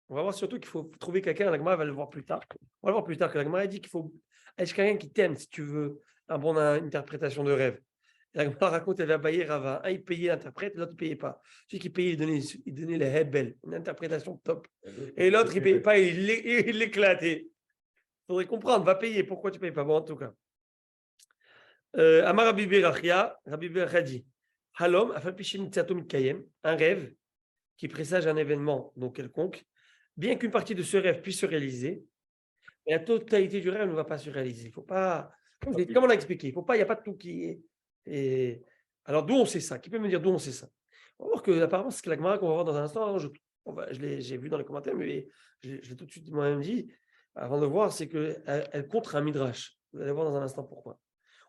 On va voir surtout qu'il faut trouver quelqu'un. La Gemara va le voir plus tard. On va le voir plus tard que la Gemara dit qu'il faut être quelqu'un qui t'aime si tu veux une bonne interprétation de rêve. La Gemara raconte elle va payer Rava. Un, il payait l'interprète, l'autre, il ne payait pas. Celui qui payait, il donnait les hebel, une interprétation top. Et l'autre, il ne payait pas, il l'éclatait. Il faudrait comprendre, va payer. Pourquoi tu ne payes pas? Bon, en tout cas. Amar Rabbi Berachia dit Halom, un rêve qui présage un événement donc quelconque, bien qu'une partie de ce rêve puisse se réaliser, mais la totalité du rêve ne va pas se réaliser. Il ne faut pas, comme on l'a expliqué, il n'y a pas de tout qui est. Et alors, d'où on sait ça? Qui peut me dire d'où on sait ça? On va voir que apparemment, c'est ce que la Gemara qu'on va voir dans un instant. J'ai vu dans les commentaires, mais je l'ai tout de suite moi-même dit avant de voir, c'est qu'elle contre un midrash. Vous allez voir dans un instant pourquoi.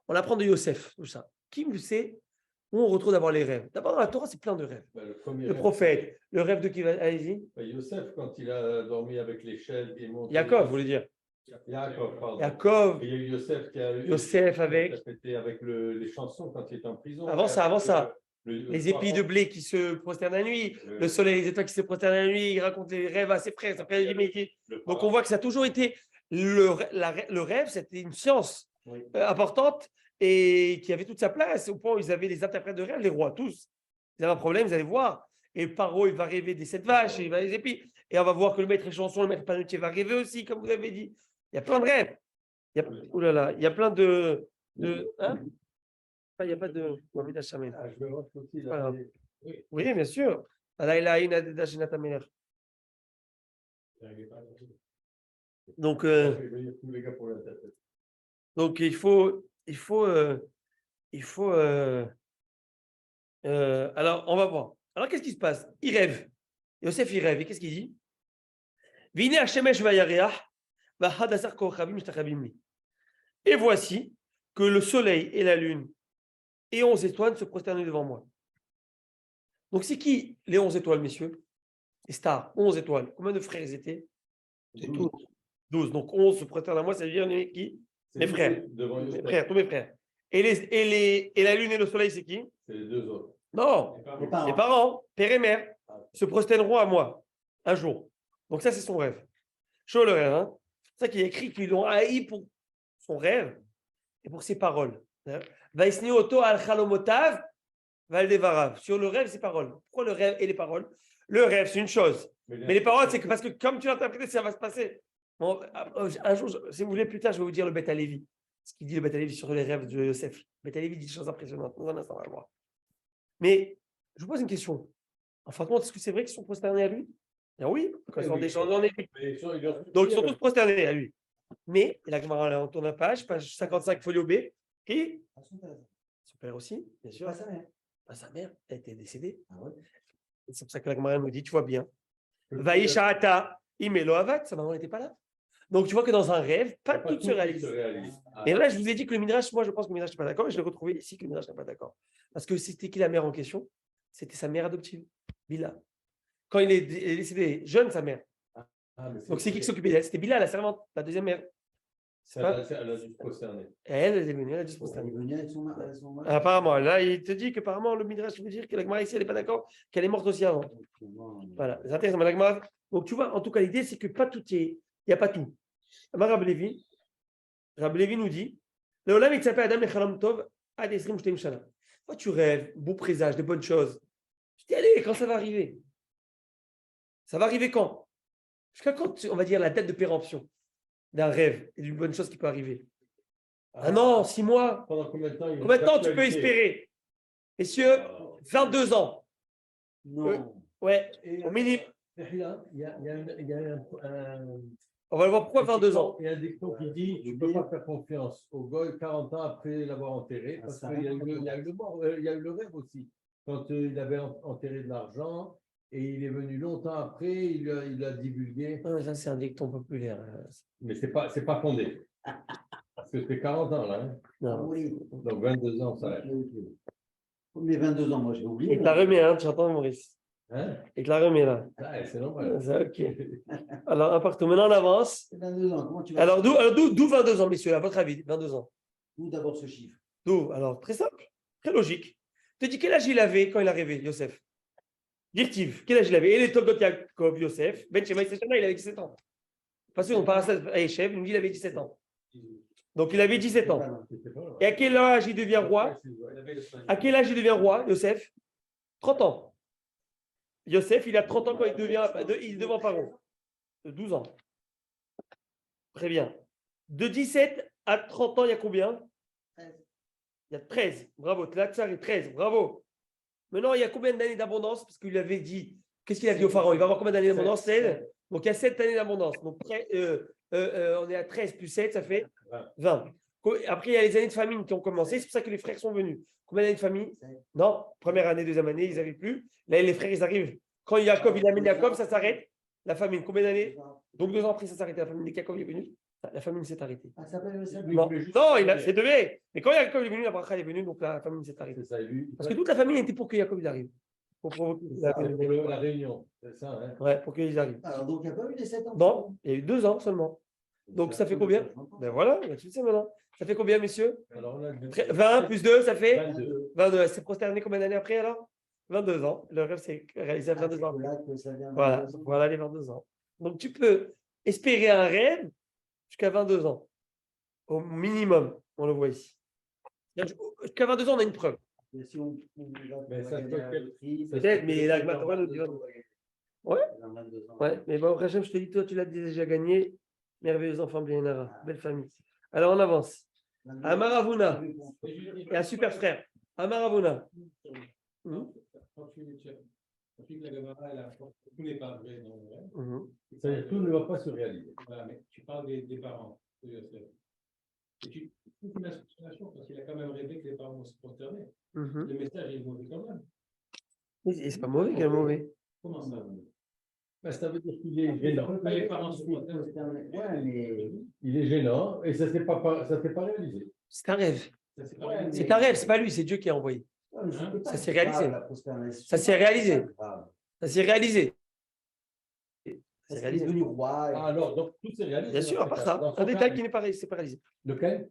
On apprend de Yosef, tout ça. Qui me sait où on retrouve d'abord les rêves? D'abord, dans la Torah, c'est plein de rêves. Le prophète, le rêve de qui va. Allez-y. Yosef, quand il a dormi avec l'échelle et monté. Yaakov, vous voulez dire? Yaakov, pardon. Yaakov. Il y a eu Yosef qui a eu. Yosef avec les chansons quand il était en prison. Avant ça. Les épis de blé qui se prosternent la nuit, le soleil et les étoiles qui se prosternent la nuit, il raconte les rêves à ses frères. Donc on voit que ça a toujours été. Le rêve, c'était une science importante et qui avait toute sa place. Au point où ils avaient les interprètes de rêve, les rois, tous. Ils avaient un problème, vous allez voir. Et Paro, il va rêver des 7 vaches, et il va les épis. Et on va voir que le maître échanson, le maître panetier va rêver aussi, comme vous avez dit. Il y a plein de rêves. Il y a plein de hein? Il n'y a pas de. Je vais voir aussi voilà. Oui, bien sûr. Donc, il faut. Alors, on va voir. Alors, qu'est-ce qui se passe? Il rêve. Yosef, il rêve. Et qu'est-ce qu'il dit? Et voici que le soleil et la lune et 11 étoiles se prosternent devant moi. Donc, c'est qui les 11 étoiles, messieurs? Les stars, 11 étoiles. Combien de frères ils étaient? 12. Donc, 11 se prosternent à moi, ça veut dire qui? Mes frères. Mes frères, tous mes frères. Et la lune et le soleil, c'est qui? C'est les deux autres. Non, les parents, père et mère, se prosterneront à moi un jour. Donc, ça, c'est son rêve. Chaud le rêve, hein? C'est ça qu'il a écrit qu'ils l'ont haï pour son rêve et pour ses paroles. Vaisni oto al chalomotav Valdevara. Sur le rêve, c'est paroles. Pourquoi le rêve et les paroles? Le rêve, c'est une chose. Mais les paroles, c'est que parce que comme tu l'as interprété, ça va se passer. Bon, un jour, si vous voulez, plus tard, je vais vous dire le Beth Alevi. Ce qu'il dit le Beth Alevi sur les rêves de Yosef. Beth Alevi dit des choses impressionnantes. Dans un instant, on va le voir. Mais je vous pose une question. En fin de compte, est-ce que c'est vrai qu'ils sont prosternés à lui? Bien oui, quand ils sont descendus en Égypte. Donc ils sont tous prosternés à lui. Mais, et là, on tourne la page 55, folio B, qui son père aussi, bien sûr. Pas sa mère. Pas sa mère, elle était décédée. Ah ouais. C'est pour ça que la Gemara nous dit, tu vois bien. Vaïsha'ata, imelo avat, sa maman n'était pas là. Donc tu vois que dans un rêve, pas tout se réalise. Et là, je vous ai dit que le Midrash, moi je pense que le Midrash n'est pas d'accord, et je l'ai retrouvé ici que le Midrash n'est pas d'accord. Parce que c'était qui la mère en question? C'était sa mère adoptive, Bila. Quand il est décédé jeune, sa mère. Donc c'est qui s'occupait d'elle? C'était Bila, la servante, la deuxième mère. Elle a dû se prosterner. Elle est venue, elle a dû se Elle prosterner. est venue avec son mari. Apparemment, là, il te dit qu'apparemment, le Midrash veut dire que la Gemara ici, elle n'est pas d'accord, qu'elle est morte aussi avant. Voilà, c'est intéressant. Mais la Gemara, donc tu vois, en tout cas, l'idée, c'est que pas tout est. Il n'y a pas tout. Rabbi Levi nous dit Leolam il s'appelle Adam Lechalam Tov Ad Esrim Shtem Shana. Quand tu rêves, beau présage, de bonnes choses, tu dis allez, quand ça va arriver? Ça va arriver quand? Jusqu'à quand, on va dire, la date de péremption d'un rêve et d'une bonne chose qui peut arriver? Un an, 6 mois? Pendant combien de temps Combien de temps tu peux espérer? Messieurs, 22 ans. Non. Ouais, au minimum. Il y a On va le voir pourquoi 22 ans. Il y a un dicton qui dit tu ne peux pas faire confiance au goy 40 ans après l'avoir enterré, parce qu'il y a eu le rêve aussi. Quand il avait enterré de l'argent et il est venu longtemps après, il l'a divulgué. Non, ça, c'est un dicton populaire. Mais ce n'est pas fondé. Parce que c'est 40 ans là. Hein. Non. Oui. Donc 22 ans, ça reste. Mais 22 ans, moi j'ai oublié. Et te la remets, hein, tu entends, Maurice? Hein? Et te la remets là. Ah, c'est normal. Ça, ok. Alors, un partout. Maintenant, on avance. 22 ans, comment tu vas? Alors, d'où 22 ans, messieurs, à votre avis? 22 ans. Où d'abord ce chiffre? D'où? Alors, très simple, très logique. Tu te dis quel âge il avait quand il a rêvé, Yosef? Dirtiv, quel âge il avait? Et les Toldot Yaakov, Yosef, Ben Shema Yisraël, il avait 17 ans. Parce qu'on parle à Yeshev, il nous dit qu'il avait 17 ans. Donc, il avait 17 ans. Et à quel âge il devient roi? À quel âge il devient roi, Yosef? 30 ans. Yosef, il a 30 ans quand il devient pharaon. De 12 ans. Très bien. De 17 à 30 ans, il y a combien? 13. Il y a 13. Bravo. Tlatsar est 13. Bravo. Maintenant, il y a combien d'années d'abondance? Parce qu'il avait dit, qu'est-ce qu'il a dit au pharaon? Il va avoir combien d'années d'abondance? 16. Donc, il y a 7 années d'abondance. Donc, on est à 13 plus 7, ça fait 20. Après, il y a les années de famine qui ont commencé. C'est pour ça que les frères sont venus. Combien d'années de famine? Non. Première année, deuxième année, ils n'arrivent plus. Là, les frères, ils arrivent. Quand Jacob, il amène Jacob, ça s'arrête. La famine, combien d'années? Donc 2 ans après, ça s'arrête. La famine, dès que Jacob est venu, la famine s'est arrêtée. Ah, ça s'appelle Yosef? Non, c'est devait. Mais quand Jacob est venu, la bracha est venue, donc la famine s'est arrêtée. Parce que toute la famille était pour que Jacob il arrive. Pour provoquer C'est pour la réunion, c'est ça. Hein? Ouais, pour qu'ils arrivent. Alors, donc, il n'y a pas eu les 7 ans? Bon, il y a eu 2 ans seulement. Donc ça fait combien? Ben voilà, tu le sais maintenant. Ça fait combien, messieurs? Alors, on a 20 plus 2, ça fait 22. 22. C'est prosterné combien d'années après alors? 22 ans. Le rêve s'est réalisé à 22 ans. Voilà les 22 ans. Donc tu peux espérer un rêve jusqu'à 22 ans. Au minimum, on le voit ici. Jusqu'à 22 ans, on a une preuve. Mais si on Mais ça peut Peut-être, mais la Torah nous dit. Ouais. Ouais, mais bon, Rachem, je te dis, toi, tu l'as déjà gagné. Merveilleux enfant, Blienara. Belle famille. Alors, on avance. Amaravuna. Et un super frère. Amaravuna. Quand tu dis que la Gemara, tout n'est pas vrai dans le rêve. C'est-à-dire tout ne va pas se réaliser. Voilà, mais tu parles des parents de Yosef. Et tu fais une association parce qu'il a quand même rêvé que les parents vont se prosterner. Le message est mauvais quand même. Mais c'est pas mauvais, quel est mauvais? Comment ça? Ben, ça veut dire qu'il est gênant. Les parents se prosternent. Ouais, mais. Il est gênant et ça ne s'est pas réalisé. C'est un rêve. Ça, c'est pas vrai. C'est un rêve, c'est pas lui, c'est Dieu qui a envoyé. Ça s'est réalisé. Ça s'est réalisé. Ça s'est réalisé. C'est réalisé. Devenu roi. Ah, alors, donc tout s'est réalisé. Bien sûr, à part ça. Un détail qui n'est pas réalisé. Lequel?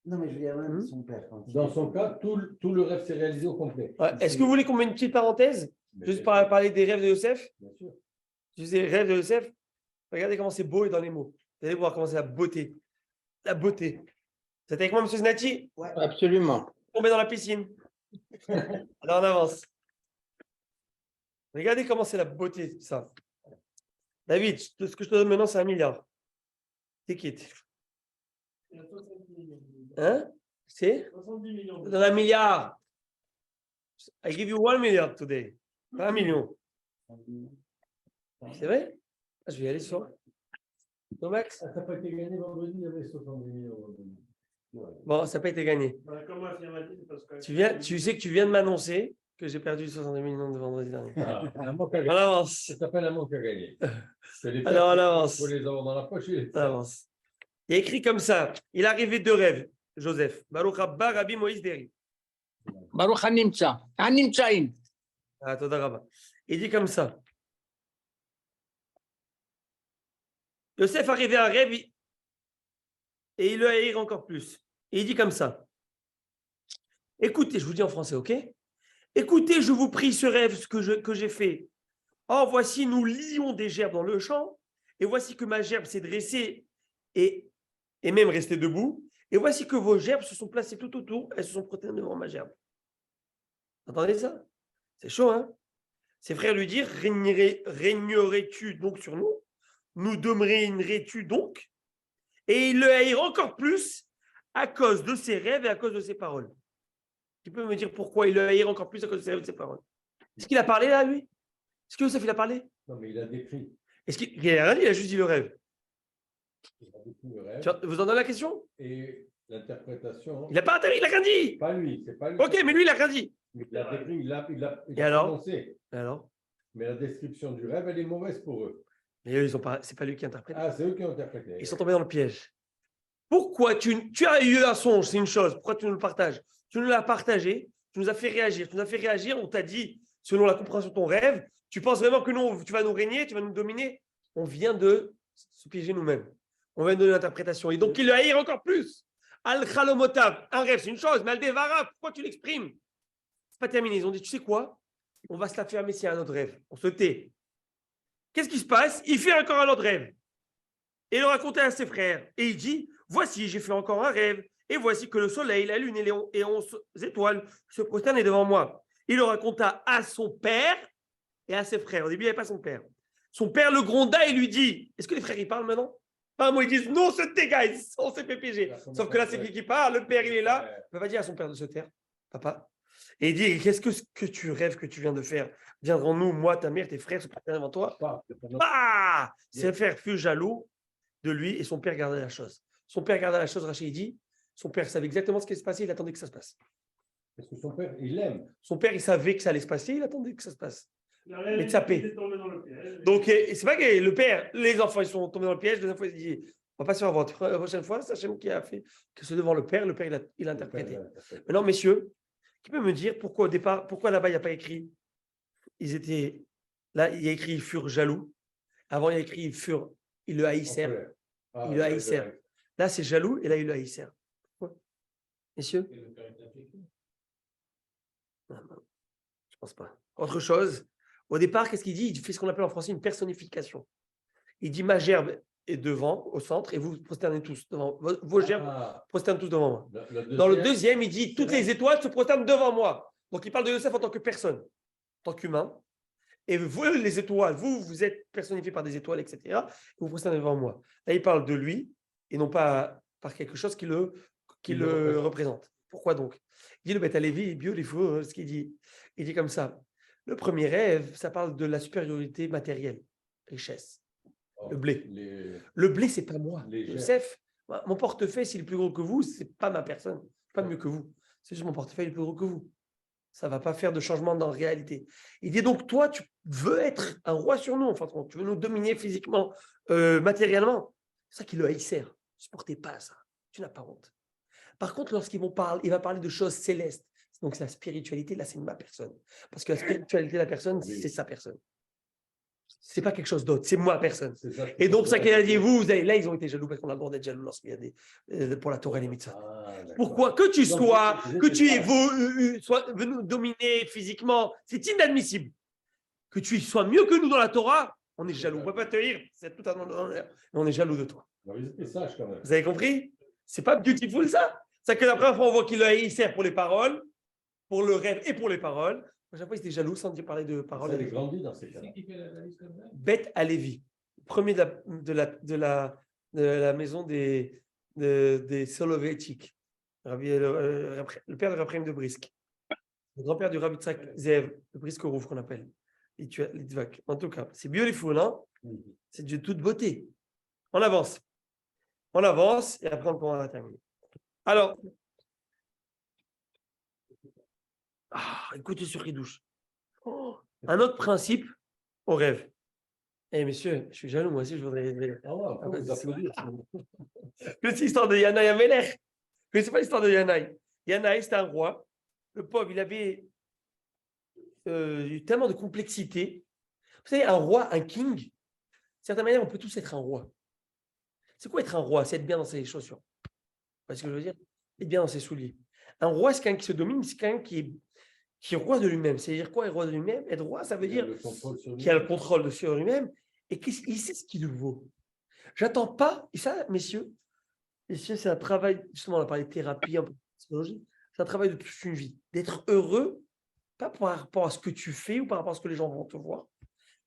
Non, mais je veux dire, même son père. Dans son cas, tout le rêve s'est réalisé au complet. Ouais. Est-ce que vous voulez qu'on mette une petite parenthèse? Juste pour parler des rêves de Yosef? Bien sûr. Je disais, les rêves de Yosef, regardez comment c'est beau et dans les mots. Vous allez voir comment c'est la beauté. La beauté. Vous êtes avec moi, M. Znati? Absolument. Tombé dans la piscine. Alors, on avance. Regardez comment c'est la beauté de ça. David, ce que je te donne maintenant, c'est 1 milliard. T'es quitte. Il y a 70 millions. Hein? C'est 70 millions. Je te donne 1 milliard. I give you 1 milliard today. Pas 1 million. C'est vrai? Je vais y aller ce soir. Non, Max? Ça n'a pas été gagné vendredi, il y avait 70 millions vendredi. Bon, ça n'a pas été gagné. Voilà, comme ma firme a dit, c'est parce que. Tu sais que tu viens de m'annoncer que j'ai perdu 70 millions de vendredi dernier. Un manque à On gagner. avance. Ça s'appelle un manque à gagner. Alors, on avance. Il faut les avoir dans la poche. On avance. Il est écrit comme ça. Il arrivait 2 rêves, Joseph. Baruch Abba Rabbi Moïse Deri. Baruch Hanimtsa. Hanimtsaim. Ah, Toda Rabba. Il dit comme ça. Joseph arrivait à un rêve et il le haïr encore plus. Et il dit comme ça. Écoutez, je vous dis en français, ok? Écoutez, je vous prie ce rêve que j'ai fait. Oh, voici, nous lions des gerbes dans le champ, et voici que ma gerbe s'est dressée et même restée debout. Et voici que vos gerbes se sont placées tout autour, elles se sont prosternées devant ma gerbe. Vous entendez ça? C'est chaud, hein? Ses frères lui dirent, régnerais-tu donc sur nous? Nous dominerais-tu donc? Et il le haïr encore plus à cause de ses rêves et à cause de ses paroles. Tu peux me dire pourquoi il le haïr encore plus à cause de ses rêves et de ses paroles? Est-ce qu'il a parlé là, lui? Est-ce que Joseph, il a parlé? Non, mais il a décrit. Est-ce qu'il a rien dit? Il a juste dit le rêve. Il a décrit le rêve. Vous entendez la question? Et l'interprétation. Il n'a pas il a rien dit. Pas lui, c'est pas lui. Ok, mais lui, il a rien dit. Il a décrit, il a Et alors? prononcé. Et alors? Mais la description du rêve, elle est mauvaise pour eux. Mais eux, c'est pas lui qui interprète. Ah, c'est eux qui ont interprété. Ils sont tombés dans le piège. Pourquoi tu as eu un songe, c'est une chose. Pourquoi tu nous le partages? Tu nous l'as partagé, tu nous as fait réagir. Tu nous as fait réagir, on t'a dit, selon la compréhension de ton rêve, tu penses vraiment que nous, tu vas nous régner, tu vas nous dominer? On vient de se piéger nous-mêmes. On vient de donner l'interprétation. Et donc, il le haïr encore plus. Al-Khalomotav, un rêve, c'est une chose, mais Al-Devara, pourquoi tu l'exprimes? C'est pas terminé. Ils ont dit, tu sais quoi? On va se la fermer s'il y a un autre rêve. On se tait. Qu'est-ce qui se passe? Il fait encore un autre rêve. Et il le racontait à ses frères. Et il dit, voici, j'ai fait encore un rêve. Et voici que le soleil, la lune et 11 étoiles se prosternent devant moi. Il le raconta à son père et à ses frères. Au début, il n'y avait pas son père. Son père le gronda et lui dit, est-ce que les frères, ils parlent maintenant? Pas moi, ils disent, non, se tait, guys, on s'est fait piéger. Sauf que là, c'est qui parle? Le père, il est là. Il ne peut pas dire à son père de se taire, papa. Et il dit, qu'est-ce que tu rêves que tu viens de faire? Viendrons-nous, moi, ta mère, tes frères, se prosterner devant toi? Ah! Ses frères furent jaloux de lui et son père gardait la chose. Son père gardait la chose, Rachid dit, son père savait exactement ce qui allait se passer, il attendait que ça se passe. Parce que son père, il l'aime. Son père, il savait que ça allait se passer, il attendait que ça se passe. Mais de sa paix. Donc, Donc, c'est pas que le père, les enfants, ils sont tombés dans le piège, deuxième fois, il dit, on va pas se faire avoir. La prochaine fois, c'est Hachem qui a fait que c'est devant le père il a interprété. Maintenant, messieurs, qui peut me dire pourquoi au départ, pourquoi là-bas, il n'y a pas écrit, ils étaient, là, il y a écrit, ils furent jaloux. Avant, il y a écrit, ils le haïssèrent. Ils le haïssèrent. Là, c'est jaloux, et là, ils le haïssèrent. Pourquoi? Messieurs? Non, je pense pas. Autre chose, au départ, qu'est-ce qu'il dit? Il fait ce qu'on appelle en français une personnification. Il dit, ma gerbe est devant, au centre, et vous prosternez tous devant. Vos gerbes prosternent tous devant moi. Dans le deuxième, il dit, toutes les étoiles se prosternent devant moi. Donc, il parle de Yosef en tant que personne, en tant qu'humain. Et vous, les étoiles, vous êtes personnifiés par des étoiles, etc. Et vous prosternez devant moi. Là, il parle de lui, et non pas par quelque chose qui le représente. Pourquoi donc? Il dit, le Beth Alevi est beautiful, ce qu'il dit. Il dit comme ça. Le premier rêve, ça parle de la supériorité matérielle, richesse. Le blé. Le blé, c'est pas moi. Joseph, mon portefeuille, s'il est plus gros que vous, c'est pas ma personne. Pas mieux que vous. C'est juste mon portefeuille est plus gros que vous. Ça ne va pas faire de changement dans la réalité. Il dit donc, toi, tu veux être un roi sur nous, enfin, tu veux nous dominer physiquement, matériellement. C'est ça qu'il le haïssait. Ne supportez pas ça. Tu n'as pas honte. Par contre, lorsqu'il va parler de choses célestes. Donc, c'est la spiritualité, là, c'est ma personne. Parce que la spiritualité de la personne, c'est sa personne. C'est pas quelque chose d'autre, c'est moi, personne. Et donc, ça qu'il a dit, là, ils ont été jaloux parce qu'on a le droit d'être jaloux lorsqu'il y a des, pour la Torah et les mitzvot. Pourquoi? Que tu sois, veux nous dominer physiquement, c'est inadmissible. Que tu sois mieux que nous dans la Torah, on est jaloux. On ne peut pas te dire, c'est tout un honneur, mais on est jaloux de toi. Vous avez compris? C'est pas beautiful ça? C'est que la première fois, on voit qu'il a haïssé pour les paroles, pour le rêve et pour les paroles. À chaque fois, ils étaient jaloux sans dire parler de Ça, paroles. elle est grandie dans ces cas-là. Qui fait l'analyse comme ça? Beth Alevi, premier de la maison des Soloveitchik, le père de Raphaël de Brisk, le grand-père du Rabbi Tzak Zev, le Brisk Rouf qu'on appelle, Litvak. En tout cas, c'est beautiful, hein? C'est de toute beauté. On avance, et après on pourra terminer. Alors, écoutez sur Ridouche. Un autre principe au rêve. Eh messieurs, je suis jaloux, moi aussi je voudrais. Ah ouais, on peut vous applaudir. C'est l'histoire de Yanaï Amelech. Mais c'est pas l'histoire de Yanaï. Yanaï, c'était un roi. Le pauvre, il avait eu tellement de complexité. Vous savez, un roi, un king, de certaine manière, on peut tous être un roi. C'est quoi être un roi? C'est être bien dans ses chaussures. Vous voyez ce que je veux dire? Être bien dans ses souliers. Un roi, c'est quelqu'un qui se domine, c'est quelqu'un qui est roi de lui-même. C'est-à-dire quoi, être roi de lui-même? Être roi, ça veut dire qu'il a le contrôle sur lui-même et qu'il sait ce qu'il vaut. J'attends pas, et ça, messieurs, c'est un travail, justement, on a parlé de thérapie, un peu de psychologie, c'est un travail de toute une vie, d'être heureux, pas par rapport à ce que tu fais ou par rapport à ce que les gens vont te voir,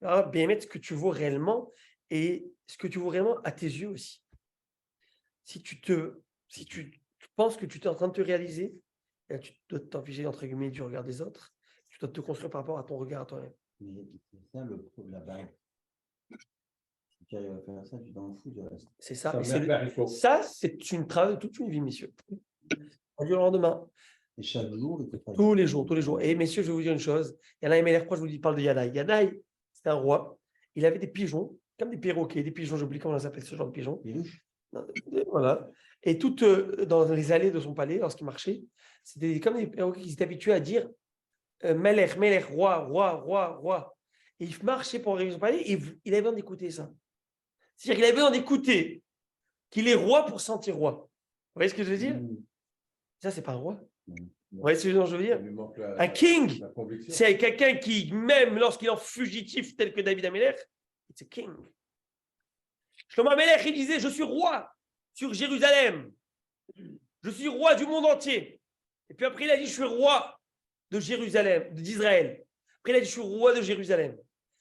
mais bien mettre ce que tu vaux réellement et ce que tu vaux réellement à tes yeux aussi. Si tu penses que tu es en train de te réaliser, tu dois t'enficher, entre guillemets, du regard des autres, tu dois te construire par rapport à ton regard à toi-même. Mais c'est ça la base. Si tu arrives à faire ça, tu t'en fous du reste. C'est ça. Ça, c'est une travail de toute une vie, messieurs. Du lendemain. Et chaque jour, Tous les jours. Et messieurs, je vais vous dire une chose. Yanaï Melech, je vous parle de Yanaï. Yanaï, c'était un roi. Il avait des pigeons, comme des perroquets, des pigeons, j'oublie comment on s'appelle ce genre de pigeons. Voilà. Et toutes dans les allées de son palais, lorsqu'il marchait, c'était comme des perroquets qui étaient habitués à dire Melech, Melech, roi. Et il marchait pour arriver à son palais et il avait besoin d'écouter ça. C'est-à-dire qu'il avait besoin d'écouter qu'il est roi pour se sentir roi. Vous voyez ce que je veux dire? Ça, c'est pas un roi. Vous voyez ce que je veux dire? Un king, c'est quelqu'un qui, même lorsqu'il est en fugitif tel que David Amelech, c'est king. Shlomo Amelech, il disait, je suis roi sur Jérusalem. Je suis roi du monde entier. Et puis après, il a dit, je suis roi de Jérusalem, d'Israël. Après, il a dit, je suis roi de Jérusalem.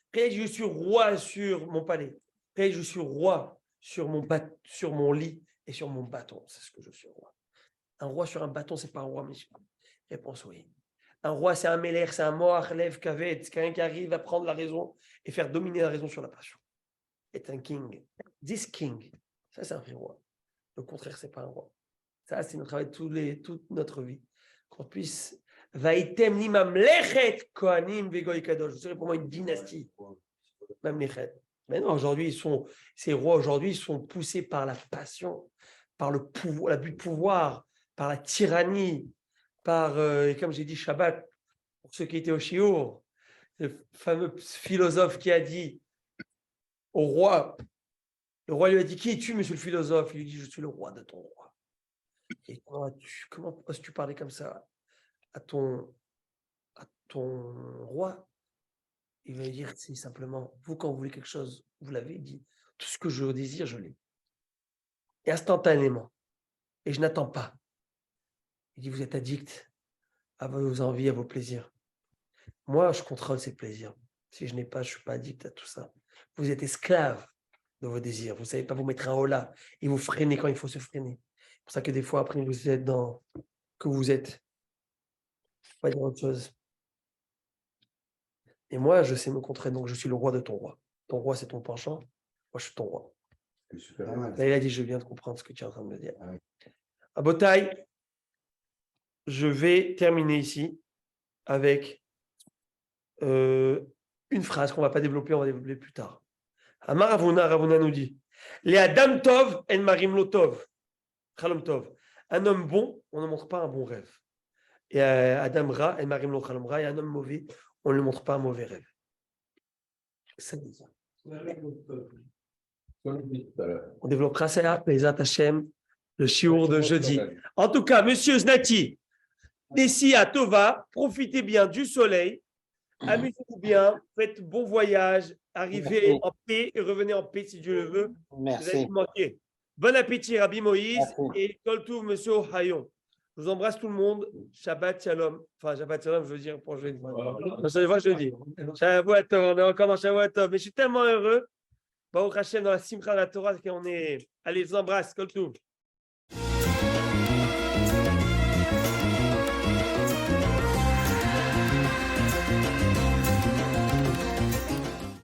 Après, il a dit, je suis roi sur mon palais. Après, il a dit, je suis roi sur mon lit et sur mon bâton. C'est ce que je suis roi. Un roi sur un bâton, c'est pas un roi, messieurs. Réponse oui. Un roi, c'est un Melech, c'est un Moach, Lev, Kavet. C'est quelqu'un qui arrive à prendre la raison et faire dominer la raison sur la passion. C'est un king. This king, ça, c'est un vrai roi. Le contraire, c'est pas un roi. Ça, c'est notre travail toute notre vie. Qu'on puisse. Vaïtem ni mamlechet kohanim vegoy kadosh. Vous serez pour moi une dynastie. Mamlechet. Mais non, aujourd'hui, ces rois, aujourd'hui, ils sont poussés par la passion, par le pouvoir, l'abus de pouvoir, par la tyrannie, par, comme j'ai dit, Shabbat, pour ceux qui étaient au Shiur, le fameux philosophe qui a dit au roi, le roi lui a dit, qui es-tu, monsieur le philosophe? Il lui dit, je suis le roi de ton roi. Et comment oses-tu parler comme ça à ton roi? Il va lui dire, c'est simplement, vous, quand vous voulez quelque chose, vous l'avez dit, tout ce que je désire, je l'ai. Et instantanément. Et je n'attends pas. Il dit, vous êtes addict à vos envies, à vos plaisirs. Moi, je contrôle ces plaisirs. Si je n'ai pas, je ne suis pas addict à tout ça. Vous êtes esclave de vos désirs. Vous ne savez pas vous mettre un holà et vous freiner quand il faut se freiner. C'est pour ça que des fois, après, vous êtes dans que vous êtes. Pas dire autre chose. Et moi, je sais me contrer, donc je suis le roi de ton roi. Ton roi, c'est ton penchant. Moi, je suis ton roi. Là, il a dit, je viens de comprendre ce que tu es en train de me dire. À Botaï, je vais terminer ici avec une phrase qu'on ne va pas développer, on va développer plus tard. Amar Ravuna nous dit, les Adam Tov en Marim Lo Tov, Chalom Tov. Un homme bon, on ne montre pas un bon rêve. Et Adam Ra en Marim Lo Chalom Ra, et un homme mauvais, on ne lui montre pas un mauvais rêve. Ça dit ça. On développera ça, Bezat Hashem, le shiur de jeudi. En tout cas, monsieur Znati, d'ici à Tova, profitez bien du soleil, amusez-vous bien, faites bon voyage, arrivez en paix et revenez en paix si Dieu le veut. Merci. Bon appétit, Rabbi Moïse, et Koltou, monsieur Hayon. Je vous embrasse tout le monde. Shabbat Shalom. Enfin, Shabbat Shalom, je veux dire pour jeudi. Voilà. Chaque fois, je le dis. Shabbat Tov. On est encore dans Shabbat Tov. Mais je suis tellement heureux. Baruch Hashem, dans la Simcha de la Torah, qu'on est. Allez, je vous embrasse. Kol Tov.